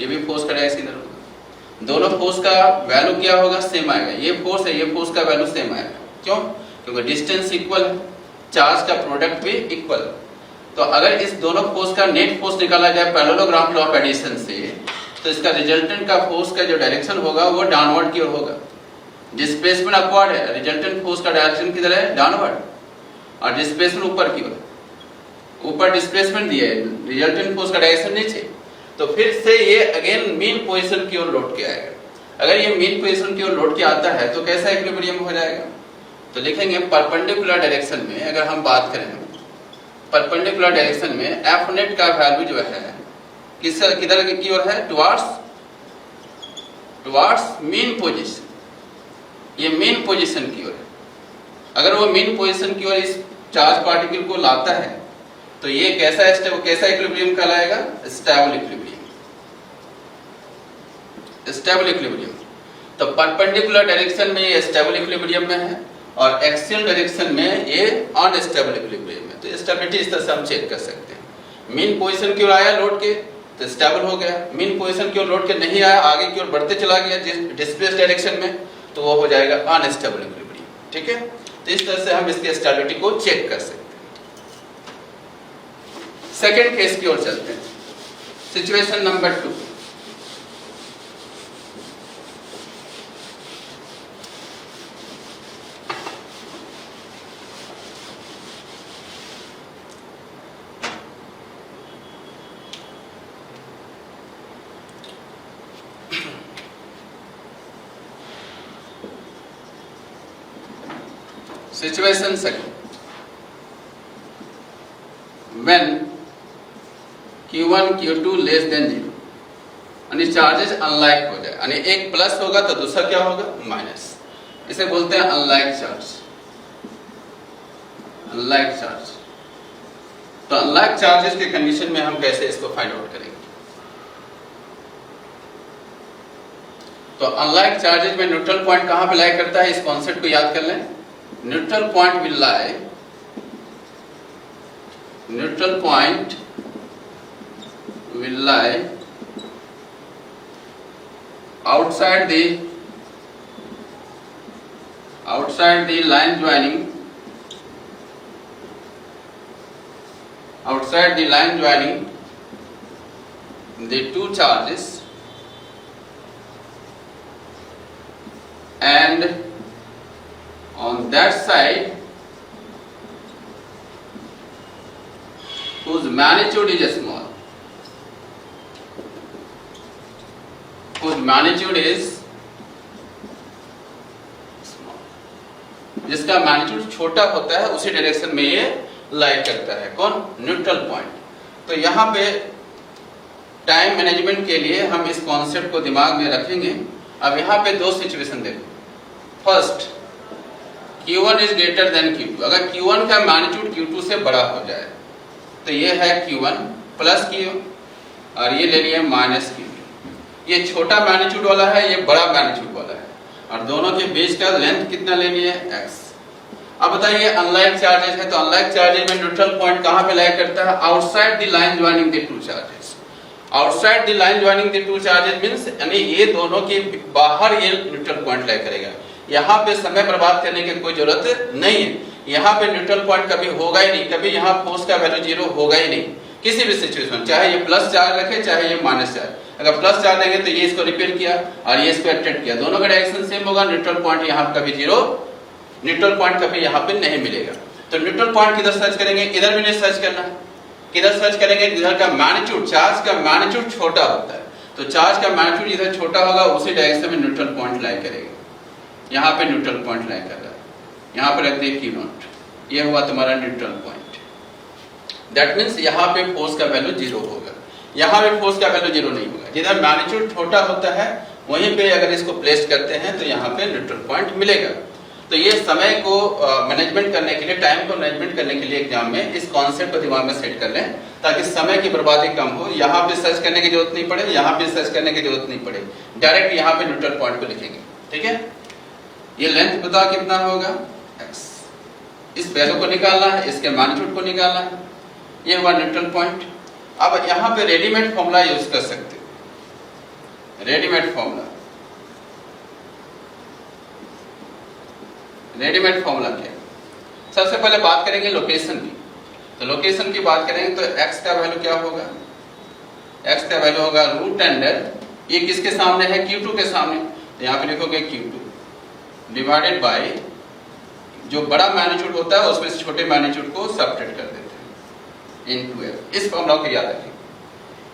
S1: ये भी फोर्स का डायरेक्शन इधर होगा। दोनों फोर्स का वैल्यू क्या होगा? सेम आएगा। ये फोर्स है, ये फोर्स का वैल्यू सेम आएगा। क्यों? क्योंकि डिस्टेंस इक्वल है, चार्ज का प्रोडक्ट भी इक्वल। तो अगर इस दोनों फोर्स का नेट फोर्स निकाला जाए पैरेललोग्राम लॉ ऑफ एडिशन से, तो इसका रिजल्टेंट का फोर्स का जो डायरेक्शन होगा वो डाउनवर्ड की ओर होगा। डिस्प्लेसमेंट अपवर्ड है, रिजल्टेंट फोर्स का डायरेक्शन किधर है? डाउनवर्ड। और डिस्प्लेसमेंट ऊपर की ओर, ऊपर डिस्प्लेसमेंट दिया है, रिजल्टेंट फोर्स का डायरेक्शन नीचे। तो फिर से ये अगेन मीन पोजीशन की ओर लौट के आएगा। अगर ये मीन पोजीशन की ओर लौट के आता है तो कैसा इक्विलिब्रियम हो जाएगा? तो लिखेंगे परपेंडिकुलर डायरेक्शन में अगर हम बात करें, परपेंडिकुलर डायरेक्शन में एफ नेट का वैल्यू जो है किधर की ओर है? Towards mean position. ये मेन पोजीशन की ओर है। अगर वो मेन पोजीशन की ओर इस चार्ज पार्टिकल को लाता है तो ये कैसा इक्विलिब्रियम कहलाएगा? Stable equilibrium. Stable equilibrium. तो परपेंडिकुलर डायरेक्शन में ये स्टेबल इक्विलिब्रियम में है और एक्सियल डायरेक्शन में ये अनस्टेबल इक्विलिब्रियम है। तो स्टेबिलिटी इस तरह से हम चेक कर सकते हैं। मेन पोजीशन की ओर आया लौट के तो स्टेबल हो गया, मेन पोजीशन की ओर लौट के नहीं आया, आगे की ओर बढ़ते चला गया डिस्प्लेस डायरेक्शन में, तो वो हो जाएगा अनस्टेबल इक्विलिब्रियम। ठीक है, तो इस तरह से हम इसकी स्टेबिलिटी को चेक कर सकते हैं। सेकंड केस की ओर चलते हैं, situation number 2। Situation second, when Q1 Q2 less than 0 यानी चार्जेस अनलाइक हो जाए, यानी एक प्लस होगा तो दूसरा क्या होगा? माइनस। इसे बोलते हैं अनलाइक चार्ज। Unlike charge. तो अनलाइक चार्जेस के कंडीशन में हम कैसे इसको फाइंड आउट करेंगे? तो अनलाइक चार्जेस में न्यूट्रल पॉइंट कहां पे लाई करता है? इस कॉन्सेप्ट को याद कर लें। Neutral point will lie outside the line joining the two charges, and on that side whose magnitude is small, जिसका मैग्नीट्यूड छोटा होता है उसी डायरेक्शन में ये लाई करता है। कौन? Neutral point. तो यहाँ पे टाइम मैनेजमेंट के लिए हम इस कॉन्सेप्ट को दिमाग में रखेंगे। अब यहाँ पे दो सिचुएशन देखो। First, Q1 is greater than Q2। अगर Q1 का मैग्नीट्यूड Q2 से बड़ा हो जाए तो ये है Q1 प्लस Q और ये ले लिया माइनस Q2। ये छोटा मैग्नीट्यूड वाला है, ये बड़ा मैग्नीट्यूड वाला है और दोनों के बीच का लेंथ कितना लेनी है? x। अब बताइए अनलाइक चार्जेस है तो अनलाइक चार्जेस में न्यूट्रल पॉइंट कहां पे लाई करता है? Outside the line joining the two charges. Outside the line joining the two charges means यानी ये दोनों के बाहर ये न्यूट्रल पॉइंट लाई करेगा। यहाँ पे समय बर्बाद करने की कोई जरूरत नहीं है। यहाँ पे न्यूट्रल पॉइंट कभी होगा ही नहीं, कभी यहाँ फोर्स का वैल्यू 0 होगा ही नहीं किसी भी सिचुएशन, चाहे ये प्लस चार्ज रखे चाहे ये माइनस चार्ज। अगर प्लस चार्ज देंगे तो ये इसको रिपेल किया और ये इसको अट्रैक्ट किया, दोनों का डायरेक्शन सेम होगा। न्यूट्रल पॉइंट यहाँ कभी 0, न्यूट्रल पॉइंट कभी यहाँ पे नहीं मिलेगा। तो न्यूट्रल पॉइंट किधर सर्च करेंगे? इधर भी नहीं सर्च करना है, किधर सर्च करेंगे, जिधर का मैग्नीट्यूड, चार्ज का मैग्नीट्यूड छोटा होता है। तो चार्ज का मैग्नीट्यूड जिधर छोटा होगा उसी डायरेक्शन में न्यूट्रल पॉइंट लाई करेगा। यहाँ पे न्यूट्रल पॉइंट लाई कर रहा है, यहाँ पे रख दिए Q0, ये हुआ तुम्हारा न्यूट्रल पॉइंट। दैट मीन्स यहाँ पे फोर्स का वैल्यू 0 होगा, यहाँ पे फोर्स का वैल्यू 0 नहीं होगा। जिधर मैग्नीट्यूड छोटा होता है वहीं पे अगर इसको प्लेस करते हैं तो यहाँ पे न्यूट्रल पॉइंट मिलेगा। तो ये समय को मैनेजमेंट करने के लिए, टाइम को मैनेजमेंट करने के लिए एग्जाम में इस कॉन्सेप्ट को दिमाग में सेट कर लें, ताकि समय की बर्बादी कम हो। यहाँ पे सर्च करने की जरूरत नहीं पड़े, यहाँ पे सर्च करने की जरूरत नहीं पड़े, डायरेक्ट यहाँ पे न्यूट्रल पॉइंट को लिखेंगे। ठीक है, ये लेंथ बताओ कितना होगा, x। इस वैल्यू को निकालना है, इसके मैग्नीट्यूड को निकालना है, ये हुआ न्यूट्रल पॉइंट। अब यहाँ पे रेडीमेड फॉर्मूला यूज कर सकते हो। रेडीमेड फॉर्मूला, रेडीमेड फॉर्मूला क्या है? सबसे पहले बात करेंगे लोकेशन की। तो लोकेशन की बात करेंगे तो x का वैल्यू क्या होगा, x का वैल्यू होगा रूट अंडर, ये किसके सामने है, Q2 के सामने, तो यहाँ पे लिखोगे Q2 डिवाइडेड बाय जो बड़ा मैग्नीट्यूड होता है उसमें से छोटे मैग्नीट्यूड को सबट्रैक्ट कर देते हैं इनटू f। इस फॉर्मूला को याद रखिए।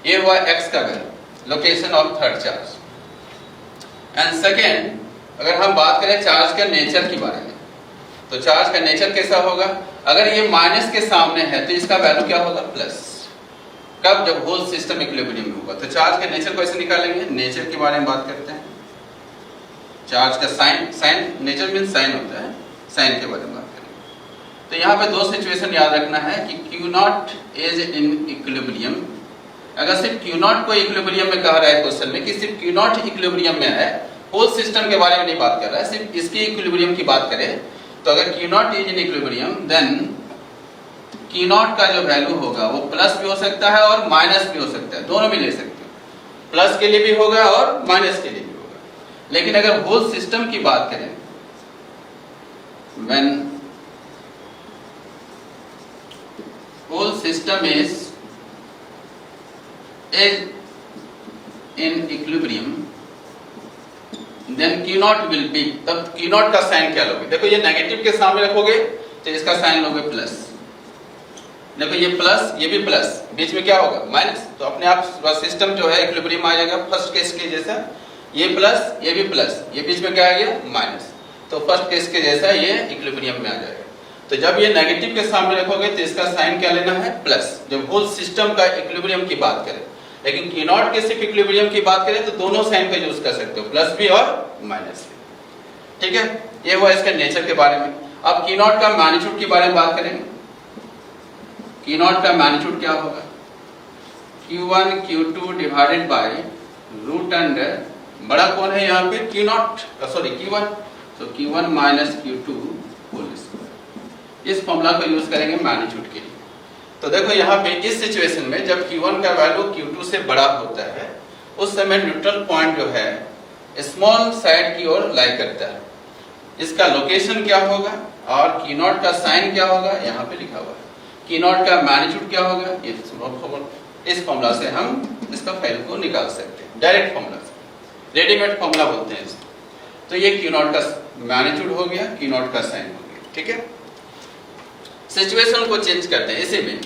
S1: ये हुआ x का value, location of third charge. And second, अगर हम बात करें चार्ज के नेचर के बारे में, तो चार्ज का नेचर कैसा होगा, अगर ये माइनस के सामने है तो इसका वैल्यू क्या होगा, प्लस। कब, जब होल सिस्टम इक्विलिब्रियम में होगा। तो चार्ज के नेचर को ऐसे निकालेंगे। नेचर के बारे में बात करते हैं, चार्ज का sign, sign nature mean sign होता है, साइन के बारे में बात करेंगे। तो यहाँ पे दो सिचुएशन याद रखना है कि Q0 इज इन इक्विलिब्रियम। अगर सिर्फ Q0 को इक्विलिब्रियम में कह रहा है क्वेश्चन में कि सिर्फ Q0 इक्विलिब्रियम में है, होल सिस्टम के बारे में नहीं बात कर रहा है, सिर्फ इसकी इक्विलिब्रियम की बात करें, तो अगर Q0 is in equilibrium then Q0 का जो वैल्यू होगा वो प्लस भी हो सकता है और माइनस भी हो सकता है, दोनों में ले सकते हो। प्लस के लिए भी होगा और माइनस के लिए भी होगा। लेकिन अगर होल सिस्टम की बात करें, when whole system is in equilibrium then Q0 will be, तब Q0 का साइन क्या लोगे, देखो ये नेगेटिव के सामने रखोगे तो इसका साइन लोगे प्लस। देखो ये प्लस, ये भी प्लस, बीच में क्या होगा, माइनस। तो अपने आप सिस्टम जो है इक्विलिब्रियम आ जाएगा फर्स्ट केस के जैसा। ये प्लस, ये भी प्लस, ये बीच में क्या आ गया, माइनस। तो फर्स्ट केस के जैसा ये इक्विलिब्रियम में आ जाएगा। तो जब ये नेगेटिव के सामने रखोगे तो इसका साइन क्या लेना है, प्लस, जब होल सिस्टम का इक्विलिब्रियम की बात करें। लेकिन Q0 के सिर्फ इक्विलिब्रियम की बात करें तो दोनों साइन का यूज कर सकते हो, प्लस भी और माइनस भी। ठीक है, ये हुआ इसके नेचर के बारे में। अब Q0 का मैग्नीट्यूड के बारे में बात करेंगे। Q0 का मैग्नीट्यूड क्या होगा, Q1 Q2 divided by root under, बड़ा कौन है यहाँ पे, Q1, तो Q1 minus Q2 whole square. इस फॉर्मूला को यूज करेंगे मैग्नीट्यूड के लिए। तो देखो यहाँ पे इस सिचुएशन में जब Q1 का वैल्यू Q2 से बड़ा होता है उस समय न्यूट्रल पॉइंट जो है स्मॉल साइड की ओर लाई करता है। इसका लोकेशन क्या होगा और Q0 का साइन क्या होगा, यहाँ पे लिखा हुआ है। Q0 का मैग्नीट्यूड क्या होगा, ये इस फॉर्मूला से हम इसका वैल्यू को निकाल सकते हैं, डायरेक्ट फॉर्मूला से, रेडीमेड फॉर्मूला बोलते हैं इसको। तो ये Q0 का मैग्नीट्यूड हो गया, Q0 का साइन हो गया। ठीक है, सिचुएशन को चेंज करते हैं। इसी में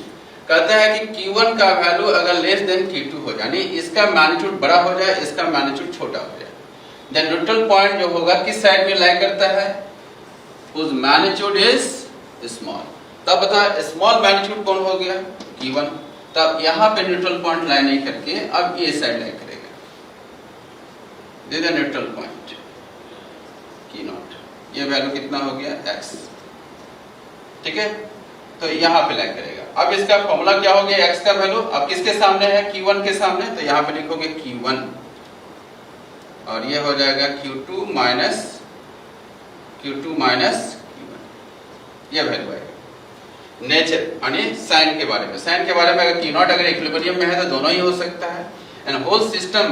S1: कहते हैं कि Q1 का वैल्यू अगर लेस देन Q2 हो, यानी इसका मैग्नीट्यूड बड़ा हो जाए, इसका मैग्नीट्यूड छोटा हो जाए, देन न्यूट्रल पॉइंट जो होगा किस साइड में लाई करता है, उस मैग्नीट्यूड इज स्मॉल। तब बता स्मॉल मैग्नीट्यूड कौन हो गया, Q1। तब यहाँ पे न्यूट्रल पॉइंट लाई नहीं करके अब ये साइड लाई करेगा, न्यूट्रल पॉइंट Q0, ये वैल्यू कितना हो गया, x। ठीक है, तो यहाँ पे लाई करेगा। अब इसका फॉर्मूला क्या हो गया, x का वैल्यू अब किसके सामने है, Q1 के सामने, तो यहाँ पे लिखोगे Q1 और ये हो जाएगा Q2 माइनस Q1, ये वैल्यू आएगा। नेचर यानी साइन के बारे में, साइन के बारे में अगर Q0 अगर इक्विलिब्रियम में है तो दोनों ही हो सकता है। And whole system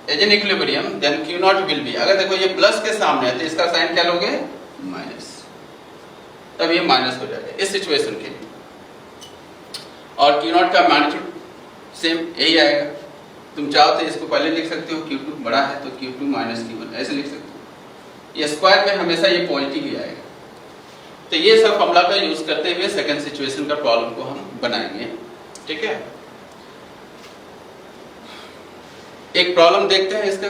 S1: is in equilibrium then Q0 will be, अगर देखो ये प्लस के सामने है तो इसका साइन क्या लोगे, माइनस, तब ये माइनस हो जाएगा इस सिचुएशन के लिए। और Q0 का मैग्नीट्यूड सेम यही आएगा। तुम चाहो तो इसको पहले लिख सकते हो, Q2 बड़ा है तो Q2 माइनस Q1 ऐसे लिख सकते हो। ये स्क्वायर में हमेशा ये पॉजिटिव ही आएगा। तो ये सब फॉर्मूला का यूज करते हुए सेकंड सिचुएशन का प्रॉब्लम को हम बनाएंगे। ठीक है, एक प्रॉब्लम देखते हैं इसका।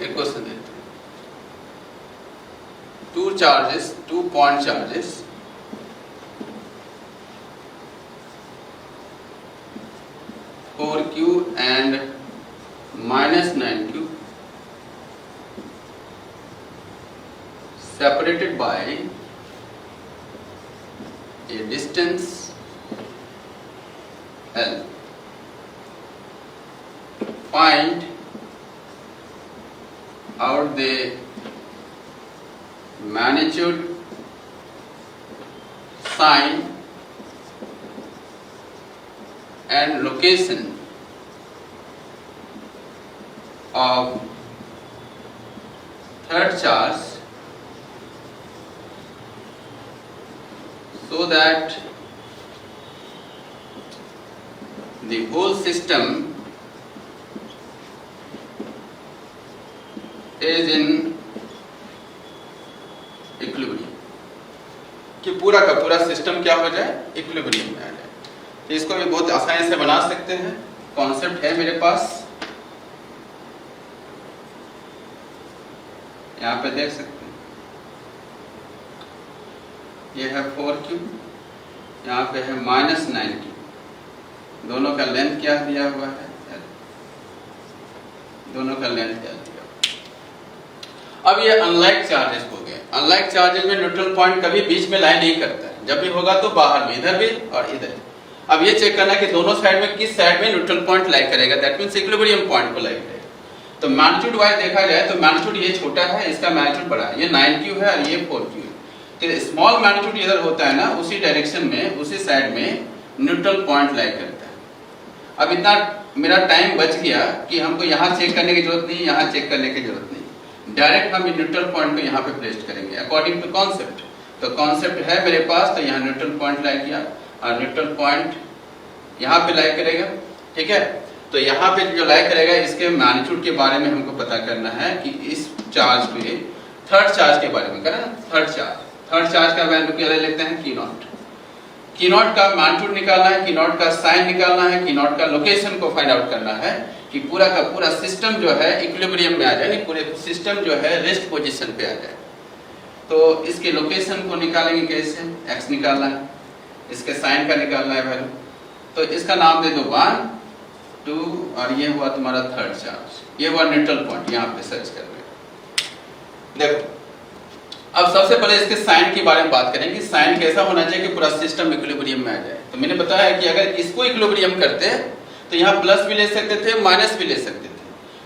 S1: एक क्वेश्चन देखते हैं। Two point charges (4q and -9q) separated by a distance L. Find out the magnitude, sign and location of third charge so that the whole system is in equilibrium, कि पूरा का पूरा सिस्टम क्या हो जाए, equilibrium में आ जाए। तो इसको भी बहुत आसानी से बना सकते हैं। कॉन्सेप्ट है मेरे पास, यहाँ पे देख सकते हैं, ये है 4q, यहाँ पे है -9q, दोनों का लेंथ क्या दिया हुआ है, दोनों का लेंथ क्या दिया। अब ये अनलाइक चार्जेस हो गए। अनलाइक चार्जेस में न्यूट्रल पॉइंट कभी बीच में लाई नहीं करता है, जब भी होगा तो बाहर में, इधर भी और इधर। अब ये चेक करना कि दोनों साइड में किस साइड में न्यूट्रल पॉइंट लाई करेगा, दैट मींस इक्विलिब्रियम पॉइंट को लाई करेगा। तो मैग्नीट्यूड वाइज देखा जाए तो मैग्नीट्यूड ये छोटा है, इसका मैग्नीट्यूड बड़ा है, ये 9q है और ये 4q है। तो स्मॉल मैग्नीट्यूड इधर होता है ना, उसी डायरेक्शन में, उसी साइड में न्यूट्रल पॉइंट लाई करता है। अब इतना मेरा टाइम बच गया कि हमको यहाँ चेक करने की जरूरत नहीं, यहाँ चेक करने की जरूरत नहीं, डायरेक्ट हम न्यूट्रल पॉइंट को यहाँ पे प्लेस करेंगे अकॉर्डिंग टू कॉन्सेप्ट। तो कॉन्सेप्ट है मेरे पास, तो यहाँ न्यूट्रल पॉइंट लाई किया और न्यूट्रल पॉइंट यहाँ पे लाई करेगा, ठीक है। तो यहाँ पे जो लाई करेगा, इसके मैग्नीट्यूड के बारे में हमको पता करना है कि इस चार्ज पे, थर्ड चार्ज के बारे में करें ना, थर्ड चार्ज का वैल्यू क्या लेते हैं, की नॉट का मैग्नीट्यूड निकालना है, की नॉट का साइन निकालना है, की नॉट का लोकेशन को फाइंड आउट करना है कि पूरा का पूरा सिस्टम जो है इक्विलिब्रियम में आ जाए, पूरे सिस्टम जो है रेस्ट पोजीशन पे आ जाए। तो इसके लोकेशन को निकालेंगे कैसे, x निकालना है, इसके साइन का निकालना है वैल्यू। तो इसका नाम दे दो 1, 2 और ये हुआ तुम्हारा थर्ड चार्ज, ये हुआ न्यूट्रल पॉइंट, यहाँ पे सर्च कर रहे। देखो अब सबसे पहले इसके साइन के बारे में बात करें कि साइन कैसा होना चाहिए कि पूरा सिस्टम इक्विलिब्रियम में आ जाए। तो मैंने बताया कि अगर इसको इक्विलिब्रियम करते तो यहाँ प्लस भी ले सकते थे, माइनस भी ले सकते थे।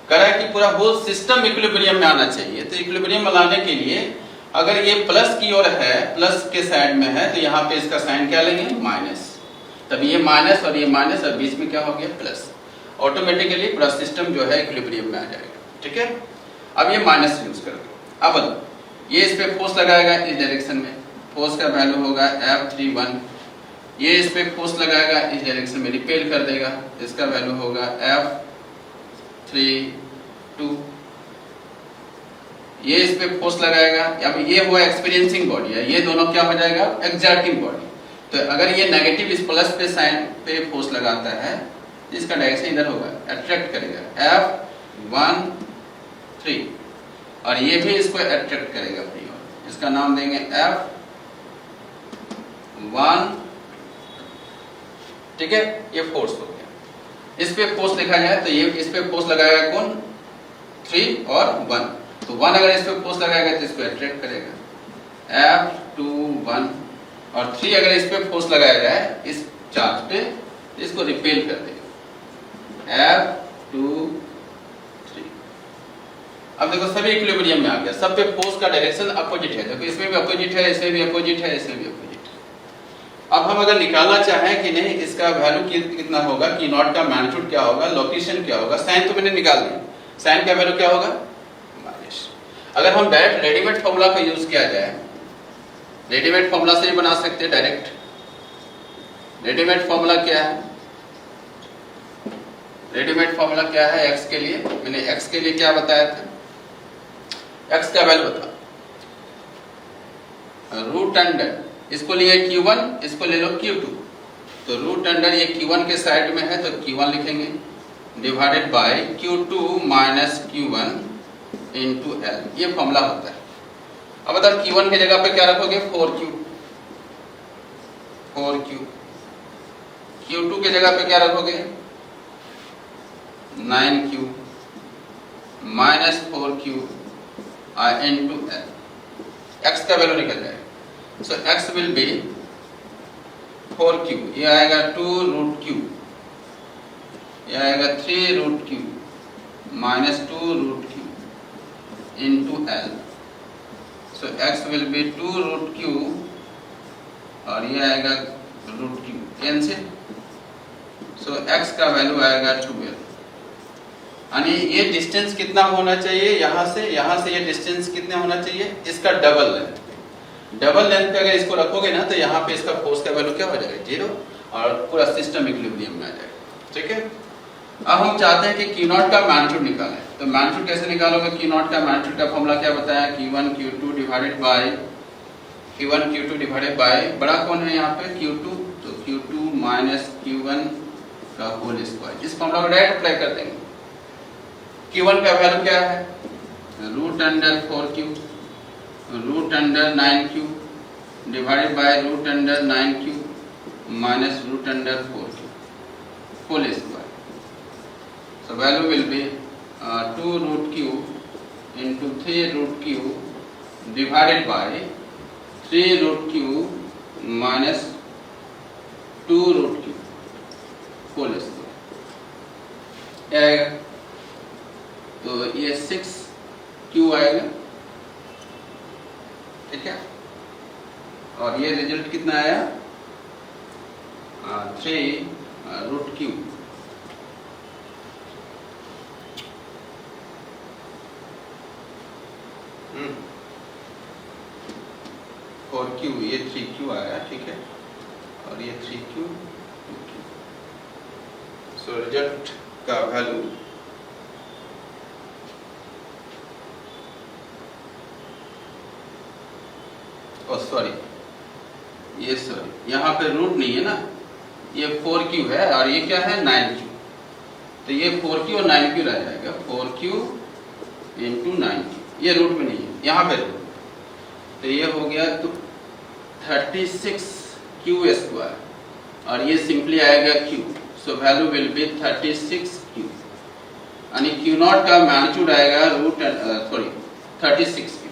S1: कह रहा है कि पूरा होल सिस्टम इक्विलिब्रियम में आना चाहिए। तो इक्विलिब्रियम में लाने के लिए अगर ये प्लस की ओर है, प्लस के साइड में है, तो यहाँ पे इसका साइन क्या लेंगे, माइनस। तब ये माइनस और ये माइनस और बीच में क्या हो गया, प्लस। ऑटोमेटिकली पूरा सिस्टम जो है इक्विलिब्रियम में आ जाएगा, ठीक है। अब ये माइनस यूज कर दो। अब ये इस पे फोर्स लगाएगा इस डायरेक्शन में, फोर्स का वैल्यू होगा F31। ये इस पे फोर्स लगाएगा इस डायरेक्शन में, रिपेल कर देगा, इसका वैल्यू होगा F32। ये इस पे फोर्स लगाएगा, अब ये हुआ एक्सपीरियंसिंग बॉडी है, ये दोनों क्या हो जाएगा, एक्सर्टिंग बॉडी। तो अगर ये नेगेटिव इस प्लस पे साइन पे फोर्स लगाता है, इसका डायरेक्शन इधर होगा, अट्रैक्ट करेगा F13, और ये भी इसको अट्रैक्ट करेगा अपनी ओर, इसका नाम देंगे F1, ठीक है। ये फोर्स हो गया। इस पे फोर्स लिखा जाए तो ये इस पे फोर्स लगाएगा कौन, 3 और 1। तो 1 अगर इस पे फोर्स लगाएगा तो इसको अट्रैक्ट करेगा F21, और 3 अगर इस पे फोर्स लगाया जाए इस चार्ज पे, इसको रिपेल कर देगा F23। अब देखो सभी इक्विलिब्रियम में आ गया, सब पे फोर्स का डायरेक्शन अपोजिट है। देखो इसमें भी अपोजिट है, इसमें भी अपोजिट है, इसमें भी अपोजिट है। अब हम अगर निकालना चाहें कि नहीं इसका वैल्यू कितना होगा, की नॉट का मैग्नीट्यूड क्या होगा, लोकेशन क्या होगा, साइन तो मैंने निकाल दिया। साइन का वैल्यू क्या होगा, माइनस। अगर हम डायरेक्ट रेडीमेड फॉर्मूला का यूज किया जाए, रेडीमेड फॉर्मूला से ही बना सकते हैं डायरेक्ट। रेडीमेड फॉर्मूला क्या है, रेडीमेड फॉर्मूला क्या है x के लिए, मैंने x के लिए क्या बताया था, x का वैल्यू बता, रूट अंडर, इसको लिए q1, इसको ले लो q2, तो रूट अंडर ये q1 के साइड में है तो q1 लिखेंगे, divided by q2 minus q1 into l, ये फॉर्मूला होता है। अब बताओ q1 की जगह पे क्या रखोगे, 4q, q2 की जगह पे क्या रखोगे, 9q minus 4q into l, x का वैल्यू निकल जाएगा। सो x विल बी 4q, ये आएगा 2 रूट q, ये आएगा 3 root q minus 2 root q into l। So x will be 2 root q और ये आएगा root q, cancel. So x का वैल्यू आएगा 12। यानी ये डिस्टेंस कितना होना चाहिए, यहाँ से ये डिस्टेंस कितना होना चाहिए, इसका डबल लेंथ। डबल लेंथ पे अगर इसको रखोगे ना तो यहाँ पे इसका फोर्स का वैल्यू क्या हो जाएगा, 0, और पूरा सिस्टम इक्विलिब्रियम में आ जाएगा। ठीक है, अब हम चाहते हैं कि Q0 का मैग्नीट्यूड निकालें, तो मैग्नीट्यूड कैसे निकालोगे, Q0 का मैग्नीट्यूड का फॉर्मूला क्या बताया, Q1 Q2 डिवाइडेड बाय बड़ा कौन है यहाँ पे, Q2, तो Q2 माइनस Q1 का होल स्क्वायर। इस फॉर्मूला को डायरेक्ट अप्लाई कर देंगे। Q1 का वैल्यू क्या है, root under 4q root under 9q divided by root under 9q minus root under 4q whole square. So value will be 2 root q into 3 root q divided by 3 root q minus 2 root q whole square आएगा। तो ये 6q आएगा, ठीक है, और ये result कितना आया, 3 रूट q। और q, ये 3q आया, ठीक है, और ये 3q 2q। सो रिजल्ट का वैल्यू सॉरी यहाँ पे रूट नहीं है ना, ये 4q है और ये क्या है 9q, तो ये 4q और 9q रह जाएगा, 4q इंटू 9q, ये रूट में नहीं है, यहाँ पे रूट, तो ये हो गया तो 36q स्क्वायर और ये सिंपली आएगा q। So value will B 36q, यानी Q0 का मैग्नीट्यूड आएगा रूट 36q।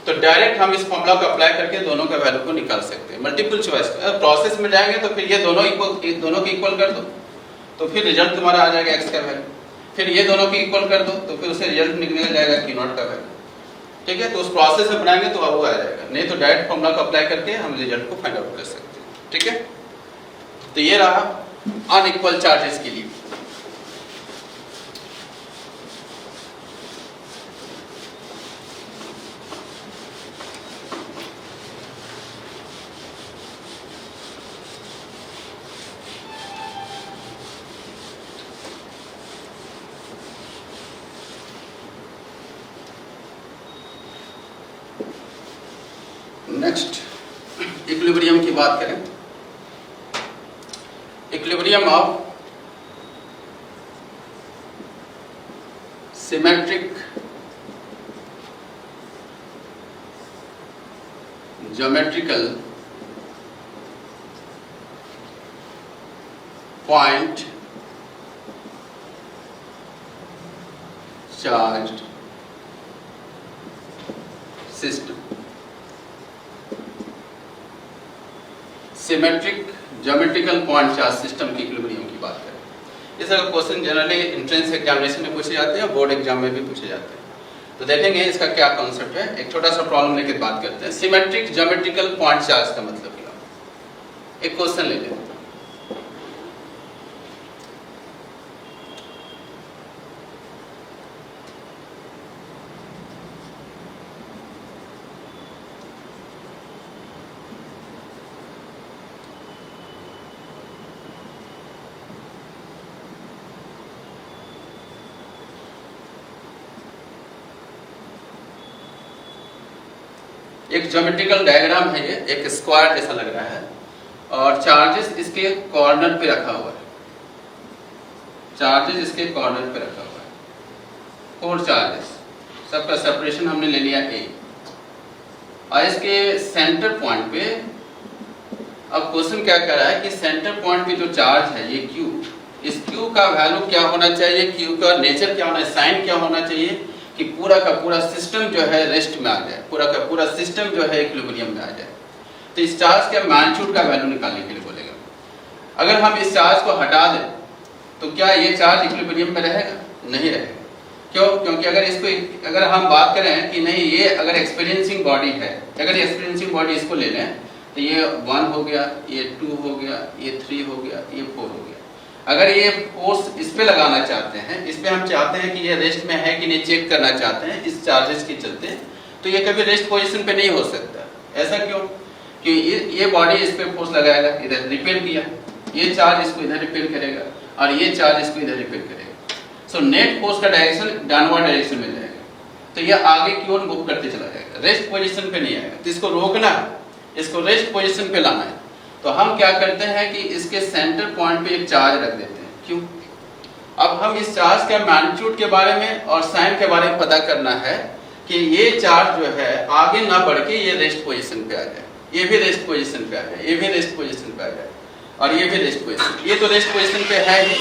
S1: तो डायरेक्ट हम इस फॉर्मूला को अप्लाई करके दोनों का वैल्यू को निकाल सकते हैं। मल्टीपल चॉइस प्रोसेस में जाएंगे तो फिर ये दोनों के इक्वल कर दो तो फिर रिजल्ट तुम्हारा आ जाएगा x का वैल्यू, फिर ये दोनों के इक्वल कर दो तो फिर उससे रिजल्ट निकल जाएगा Q0 का वैल्यू। ठीक है, तो उस प्रोसेस में बनाएंगे तो वो आ जाएगा, नहीं तो डायरेक्ट फॉर्मूला को अप्लाई करके हम रिजल्ट को फाइंड आउट कर सकते हैं। ठीक है, तो ये रहा अनइक्वल चार्जेस के लिए। नेक्स्ट इक्विलिब्रियम की बात करें, equilibrium of symmetric geometrical point charged system. Symmetric geometrical point charge system की इक्विलिब्रियम की बात करें। इस तरह क्वेश्चन जनरली एंट्रेंस एग्जामिनेशन में पूछे जाते हैं, बोर्ड एग्जाम में भी पूछे जाते हैं। तो देखेंगे इसका क्या कॉन्सेप्ट है, एक छोटा सा प्रॉब्लम लेकर बात करते हैं। सिमेट्रिक ज्योमेट्रिकल पॉइंट चार्ज का मतलब क्या, एक क्वेश्चन ले लेते हैं। एक ज्योमेट्रिकल डायग्राम है, ये एक स्क्वायर जैसा लग रहा है और चार्जेस इसके कॉर्नर पे रखा हुआ है, चार्जेस इसके कॉर्नर पे रखा हुआ है, 4 चार्जेस, सबका सेपरेशन हमने ले लिया A और इसके सेंटर पॉइंट पे अब क्वेश्चन क्या कर रहा है कि सेंटर पॉइंट पे जो चार्ज है ये Q, इस Q का वैल्यू क्या होना चाहिए, Q का नेचर क्या होना है, साइन क्या होना चाहिए कि पूरा का पूरा सिस्टम जो है रेस्ट में आ जाए, पूरा का पूरा सिस्टम जो है इक्विलिब्रियम में आ जाए। तो इस चार्ज के मैग्नीट्यूड का वैल्यू निकालने के लिए बोलेगा। अगर हम इस चार्ज को हटा दें तो क्या ये चार्ज इक्विलिब्रियम में रहेगा? नहीं रहेगा। क्यों? क्योंकि अगर हम बात करें कि नहीं ये अगर एक्सपीरियंसिंग बॉडी है, अगर एक्सपीरियंसिंग बॉडी इसको ले लें तो ये 1 हो गया, ये 2 हो गया, ये 3 हो गया, ये 4 हो गया। अगर ये फोर्स इस पे लगाना चाहते हैं, इस पे हम चाहते हैं कि ये रेस्ट में है कि नहीं चेक करना चाहते हैं इस चार्जेस के चलते, तो ये कभी रेस्ट पोजीशन पे नहीं हो सकता। ऐसा क्यों? कि ये बॉडी इस पे फोर्स लगाएगा, इधर रिपेल किया, ये चार्ज इसको इधर रिपेल करेगा और ये चार्ज इसको इधर रिपेल करेगा। सो नेट फोर्स का डायरेक्शन डाउनवर्ड डायरेक्शन में जाएगा, तो ये आगे की ओर मूव करते चला जाएगा, रेस्ट पोजीशन पे नहीं आएगा। तो इसको रोकना है, इसको रेस्ट पोजीशन पे लाना है, तो हम क्या करते हैं कि इसके सेंटर पॉइंट पे एक चार्ज रख देते हैं। क्यों? अब हम इस चार्ज के मैग्नीट्यूड के बारे में और साइन के बारे में पता करना है कि ये चार्ज जो है आगे ना बढ़ के ये रेस्ट पोजीशन पे आ जाए, ये भी रेस्ट पोजीशन पे आ जाए, ये भी रेस्ट पोजीशन पे आ जाए और ये भी रेस्ट पोजीशन। ये तो रेस्ट पोजीशन पे है ही,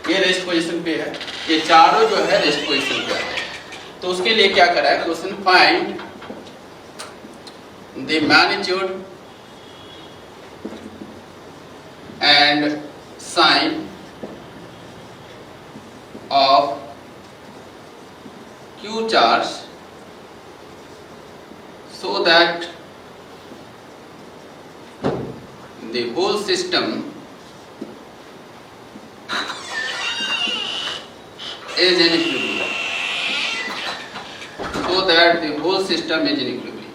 S1: ये रेस्ट पोजीशन पे है, ये चारों जो है रेस्ट पोजीशन पे आ जाए। तो उसके लिए क्या करा है question, find the magnitude and sign of Q charge so that the whole system is in equilibrium, so that the whole system is in equilibrium।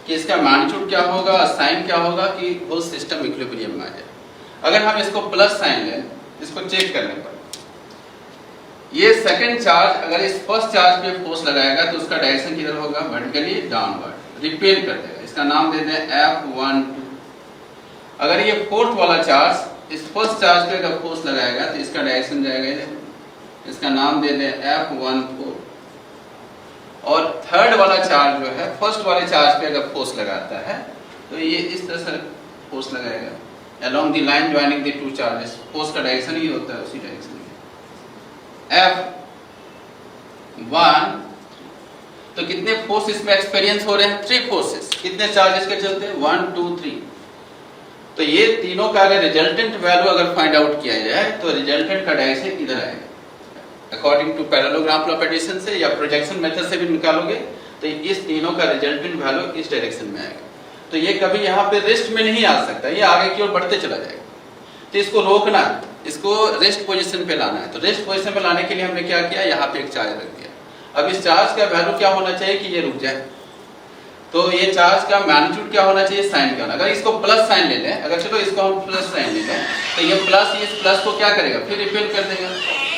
S1: कि इसका मैग्नीट्यूड क्या होगा और साइन क्या होगा कि होल सिस्टम इक्विलिब्रियम में आ जाए। अगर हम इसको प्लस साइन लें, इसको चेक करने पर ये सेकंड चार्ज अगर इस फर्स्ट चार्ज पे फोर्स लगाएगा तो उसका डायरेक्शन किधर होगा, वर्टिकली डाउनवर्ड, रिपेल कर देगा। इसका नाम दे दें F12। अगर ये फोर्थ वाला चार्ज इस फर्स्ट चार्ज पे अगर फोर्स लगाएगा तो इसका डायरेक्शन जाएगा इधर, इसका नाम दे दें F14। और थर्ड वाला चार्ज जो है फर्स्ट वाले चार्ज पे अगर फोर्स लगाता है तो ये इस तरह से फोर्स लगाएगा along the line joining the two charges। Force का डायरेक्शन ही होता है उसी डायरेक्शन में। F1 तो कितने फोर्स इसमें एक्सपीरियंस हो रहे हैं, 3 फोर्सेस। कितने चार्जेस के चलते हैं, 1 2 3। तो ये तीनों का अगर रिजल्टेंट वैल्यू अगर फाइंड आउट किया जाए तो रिजल्टेंट का डायरेक्शन इधर आएगा। According to parallelogram law of addition से या प्रोजेक्शन मेथड से भी निकालोगे तो इस तीनों का रिजल्टेंट वैल्यू इस डायरेक्शन में आएगा। तो ये कभी यहाँ पे रेस्ट में नहीं आ सकता, ये आगे की ओर बढ़ते चला जाएगा। तो इसको रोकना है, इसको रेस्ट पोजीशन पे लाना है। तो रेस्ट पोजीशन पे लाने के लिए हमने क्या किया, यहाँ पे एक चार्ज रख दिया। अब इस चार्ज का वैल्यू क्या होना चाहिए कि ये रुक जाए। तो ये चार्ज का मैग्नीट्यूड क्या होना चाहिए, साइन क्या होना। अगर इसको प्लस साइन ले लें, अगर चलो इसको हम प्लस साइन ले लें तो ये प्लस इस प्लस को क्या करेगा, फिर रिपेल कर देगा।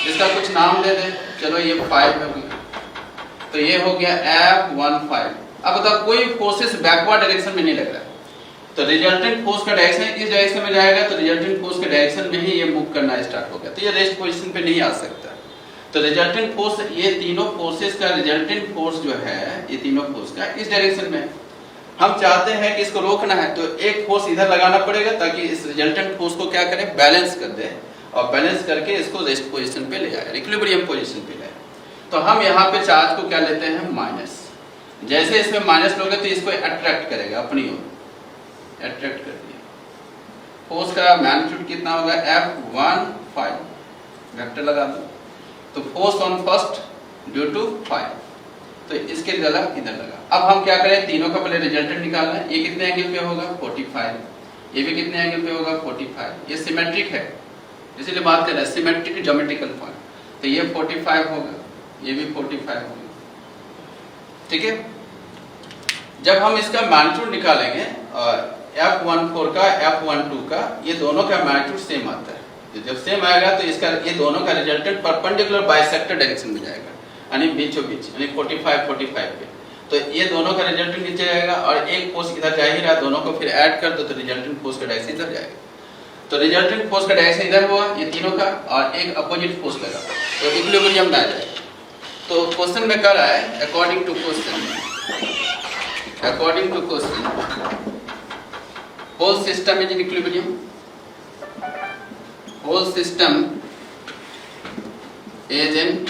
S1: इसका कुछ नाम दे दें, चलो ये 5 हो गया, तो ये हो गया F15। अब बताओ कोई फोर्सेस बैकवर्ड डायरेक्शन में नहीं लग रहा है, तो रिजल्टेंट फोर्स का डायरेक्शन इस डायरेक्शन में जाएगा, तो रिजल्टेंट फोर्स के डायरेक्शन में ही ये मूव करना स्टार्ट हो गया, तो ये रेस्ट पोजीशन पे नहीं आ सकता। तो रिजल्टेंट फोर्स, ये तीनों फोर्सेस का रिजल्टेंट फोर्स जो है, ये तीनों फोर्स का इस डायरेक्शन में हम चाहते हैं कि इसको रोकना है, तो एक फोर्स इधर लगाना पड़ेगा ताकि इस रिजल्टेंट फोर्स को क्या करें, बैलेंस कर दे और बैलेंस करके इसको रेस्ट पोजीशन पे ले आए, इक्विलिब्रियम पोजीशन पे ले आए। तो हम यहाँ पे चार्ज को क्या लेते हैं, माइनस। जैसे इसमें माइनस लोगे तो इसको अट्रैक्ट करेगा अपनी ओर, अट्रैक्ट कर दिया। फोर्स का मैग्नीट्यूड कितना होगा, F15, वेक्टर लगा दो। तो force on first due to 5, तो इसके लगा इधर लगा। अब हम क्या करें, तीनों का पहले रिजल्टेंट निकालना है। ये कितने एंगल पे होगा, 45। ये भी कितने एंगल पे होगा, 45। ये सिमेट्रिक है, इसीलिए बात कर रहे हैं सिमेट्रिक ज्योमेट्रिकल पॉइंट। तो ये 45 होगा, ये भी 45 होगा, ठीक है। जब हम इसका मैग्नीट्यूड निकालेंगे F14 का F12 का, ये दोनों का मैग्नीट्यूड सेम आता है। जब सेम आएगा तो इसका ये दोनों का रिजल्टेंट परपेंडिकुलर बाइसेक्टर डायरेक्शन में जाएगा, यानी बीचों बीच, यानी 45 45 पे। तो ये दोनों का रिजल्टेंट नीचे जाएगा और एक फोर्स इधर जा ही रहा, दोनों को फिर ऐड कर दो तो रिजल्टेंट फोर्स का डायरेक्शन इधर जाएगा। तो रिजल्टेंट फोर्स का डायरेक्शन इधर हुआ ये तीनों का, और एक अपोजिट फोर्स लगा तो इक्विलिब्रियम में आ जाएगा। तो क्वेश्चन में कह रहा है according to question whole system is in equilibrium, whole system is in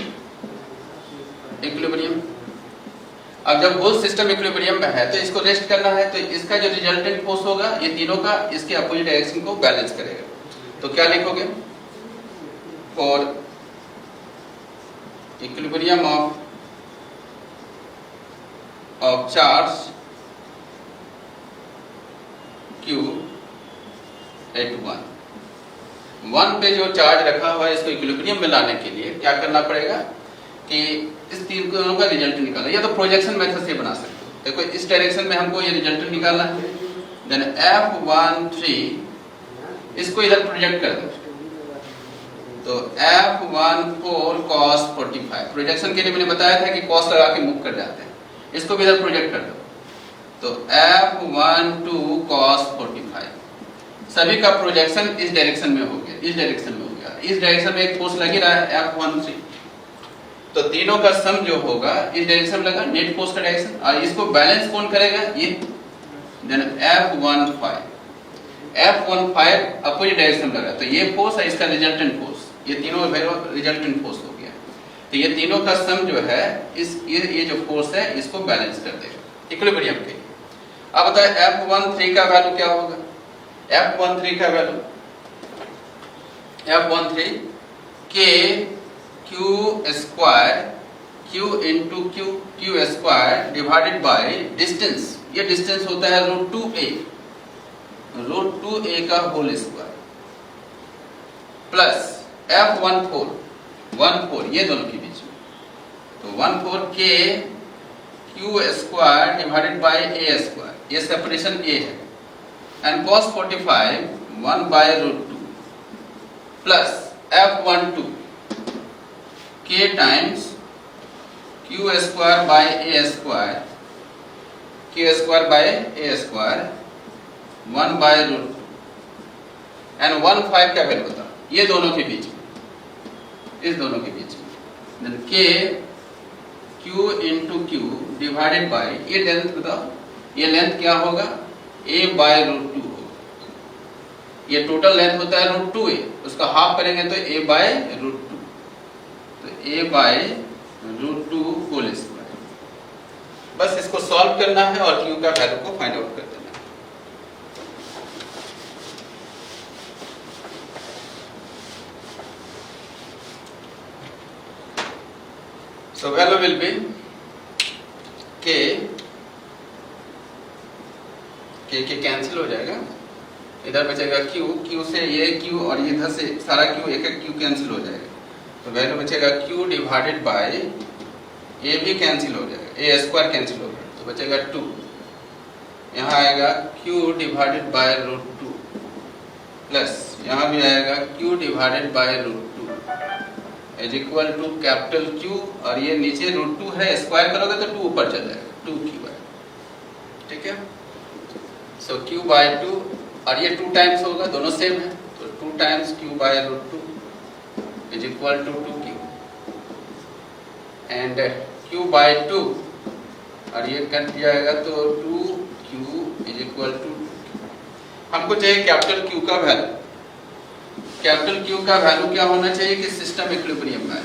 S1: equilibrium. अब जब होल सिस्टम इक्विलिब्रियम में है तो इसको रेस्ट करना है, तो इसका जो रिजल्टेंट फोर्स होगा ये तीनों का इसके अपोजिट डायरेक्शन को बैलेंस करेगा। तो क्या लिखोगे, for equilibrium of charge Q at 1 पे जो चार्ज रखा हुआ है इसको इक्विलिब्रियम में लाने के लिए क्या करना पड़ेगा कि इस तीनों का रिजल्ट निकालना, या तो प्रोजेक्शन मेथड से बना सकते हो। देखो इस डायरेक्शन में हमको ये रिजल्ट निकालना है, देन F13 इसको इधर प्रोजेक्ट कर दो, तो F14 cos 45, प्रोजेक्शन के लिए मैंने बताया था कि cos लगा के मूव कर जाते हैं, इसको भी इधर प्रोजेक्ट कर दो, तो F12 cos 45। सभी का प्रोजेक्शन इस डायरेक्शन में हो गया, इस डायरेक्शन में हो गया, इस डायरेक्शन में एक फोर्स लग ही रहा है F13, तो तीनों का सम जो होगा इस डायरेक्शन में लगा, नेट फोर्स का डायरेक्शन, और इसको बैलेंस कौन करेगा ये, देन F15 अपोजिट डायरेक्शन में लगा, तो ये फोर्स है इसका रिजल्टेंट फोर्स, ये तीनों रिजल्टेंट फोर्स हो गया। तो ये तीनों का सम जो है इस ये जो फोर्स है इसको बैलेंस कर देगा इक्विलिब्रियम के लिए। अब बताए F13 का वैल्यू क्या होगा, F13 का value F13 K Q square Q into Q square divided by distance, ये डिस्टेंस होता है √2a का होल स्क्वायर, प्लस F14 ये दोनों के बीच में, तो 14 K Q square divided by a square, ये सेपरेशन a है, and cos 45 1/√2 plus F12 K times Q square by a square, Q square by a square 1/√2 and 15 का वैल्यू बता, ये दोनों के बीच में, इस दोनों के बीच में, then K Q into Q divided by, ये लेंथ बताओ, ये लेंथ क्या होगा, a/√2 होगा, ये टोटल लेंथ होता है √2a, उसका हाफ करेंगे तो a/√2, तो a/√2 होल स्क्वायर। बस इसको सॉल्व करना है और Q का वैल्यू को फाइंड आउट कर देना है। So value will be K cancel हो जाएगा, इधर बचेगा Q से ये Q और इधर से सारा Q, एक Q कैंसिल हो जाएगा, तो वैल्यू बचेगा Q डिवाइडेड बाय A भी कैंसिल हो जाएगा, A स्क्वायर कैंसिल हो जाएगा, तो बचेगा 2, यहाँ आएगा Q डिवाइडेड बाय √2 प्लस यहाँ भी आएगा Q divided by √2 is equal to capital Q, और ये नीचे √2 है, स्क्वायर करोगे तो 2 ऊपर चल जाएगा, 2Q है, ठीक है। सो Q/2 और ये 2 टाइम्स होगा, दोनों सेम है, तो 2 times Q/√2 is equal to 2Q, and Q/2 और ये कट जाएगा तो 2Q इज इक्वल टू, हमको चाहिए कैपिटल Q का वैल्यू, कैपिटल Q का वैल्यू क्या होना चाहिए कि सिस्टम इक्विलिब्रियम में आए,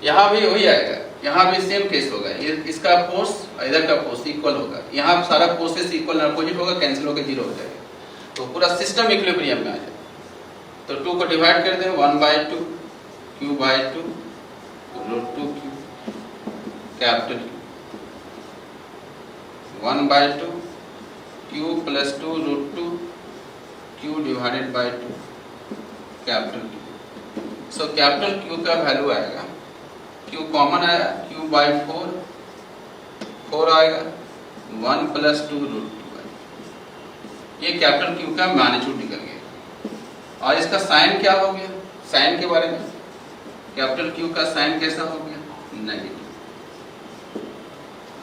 S1: यहाँ भी वही आएगा, यहाँ भी सेम केस होगा, ये इसका फोर्स और इधर का फोर्स इक्वल होगा, यहाँ सारा फोर्सेस इक्वल अपोजिट होगा, कैंसिल होकर 0 हो जाएगा, तो पूरा सिस्टम इक्विलिब्रियम में आ जाएगा। तो 2 को डिवाइड कर दें, 1/2 Q/2 √2Q capital Q, 1/2 Q plus 2 √2 Q divided by 2 capital Q। So capital Q का वैल्यू आएगा, Q कॉमन आया, Q/4 4 आएगा, 1 प्लस 2 √2 आएगा, ये कैपिटल Q का मैग्नीट्यूड निकल गया। और इसका साइन क्या हो गया, साइन के बारे में, कैपिटल Q का साइन कैसा हो गया, नेगेटिव।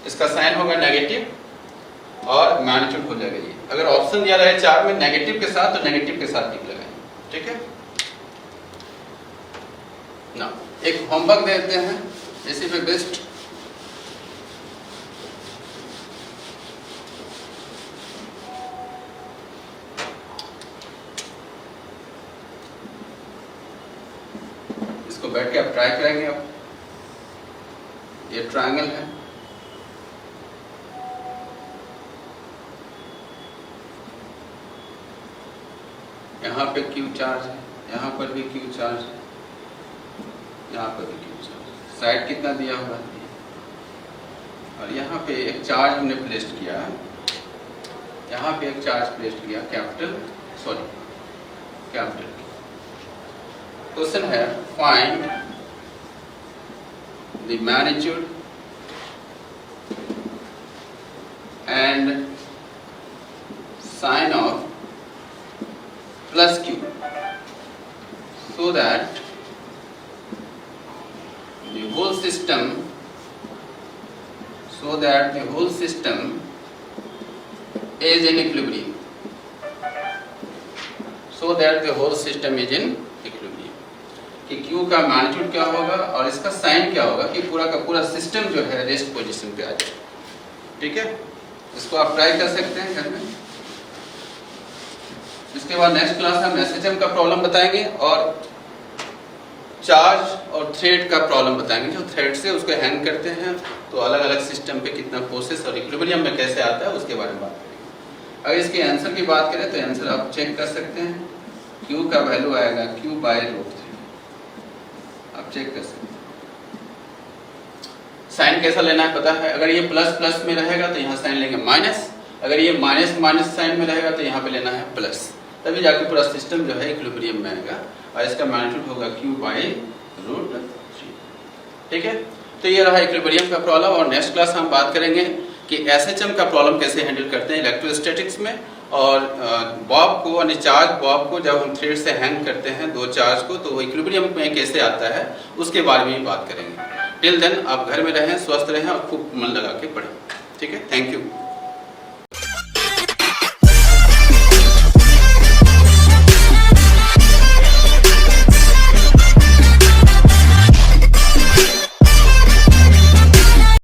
S1: इसका साइन होगा नेगेटिव और मैग्नीट्यूड हो जाएगा ये। अगर ऑप्शन दिया रहे 4 में नेगेटिव के साथ तो नेगेटिव के साथ टिक लगाएं, ठीक है ना। एक होमवर्क देते हैं इसी पे बेस्ट। इसको बैठ के आप ट्राई करेंगे। आप ये ट्रायंगल है, यहाँ पे क्यू चार्ज है, यहाँ पर भी क्यू चार्ज है, यहाँ पर भी क्यू चार्ज। साइड कितना दिया हुआ है और यहाँ पे एक चार्ज हमने प्लेस किया है, यहाँ पे एक चार्ज प्लेस किया कैपिटल क्वेश्चन है find the magnitude and sign of plus q so that the whole system is in equilibrium, कि q का मैग्नीट्यूड क्या होगा और इसका साइन क्या होगा कि पूरा का पूरा सिस्टम जो है रेस्ट पोजीशन पे आ जाए, ठीक है। इसको आप ट्राई कर सकते हैं घर में। इसके बाद नेक्स्ट क्लास हम एसएचएम का प्रॉब्लम बताएंगे और चार्ज और थ्रेड का प्रॉब्लम बताएंगे। जो थ्रेड से उसको हैंग करते हैं तो अलग अलग सिस्टम पे कितना फोर्सेस और इक्विलिब्रियम में कैसे आता है उसके बारे में बात करेंगे। अगर इसके आंसर की बात करें तो आंसर आप चेक कर सकते हैं, Q का वैल्यू आएगा Q/√3, आप चेक कर सकते हैं। साइन कैसा लेना है पता है, अगर ये प्लस प्लस में रहेगा तो यहाँ साइन लेंगे माइनस, अगर ये माइनस माइनस साइन में रहेगा तो यहाँ पे लेना है प्लस, तभी जाके पूरा सिस्टम जो है इक्विलिब्रियम में आएगा और इसका मैग्नीट्यूड होगा Q/√3, ठीक है। तो ये रहा इक्विलिब्रियम का प्रॉब्लम और नेक्स्ट क्लास हम बात करेंगे कि एसएचएम का प्रॉब्लम कैसे हैंडल करते हैं इलेक्ट्रोस्टैटिक्स में, और बॉब को यानी चार्ज बॉब को जब हम थ्रेड से हैंग करते हैं दो चार्ज को तो वो इक्विलिब्रियम में कैसे आता है उसके बारे में भी बात करेंगे। टिल देन आप घर में रहें, स्वस्थ रहें और खूब मन लगा के पढ़ें, ठीक है। Thank you.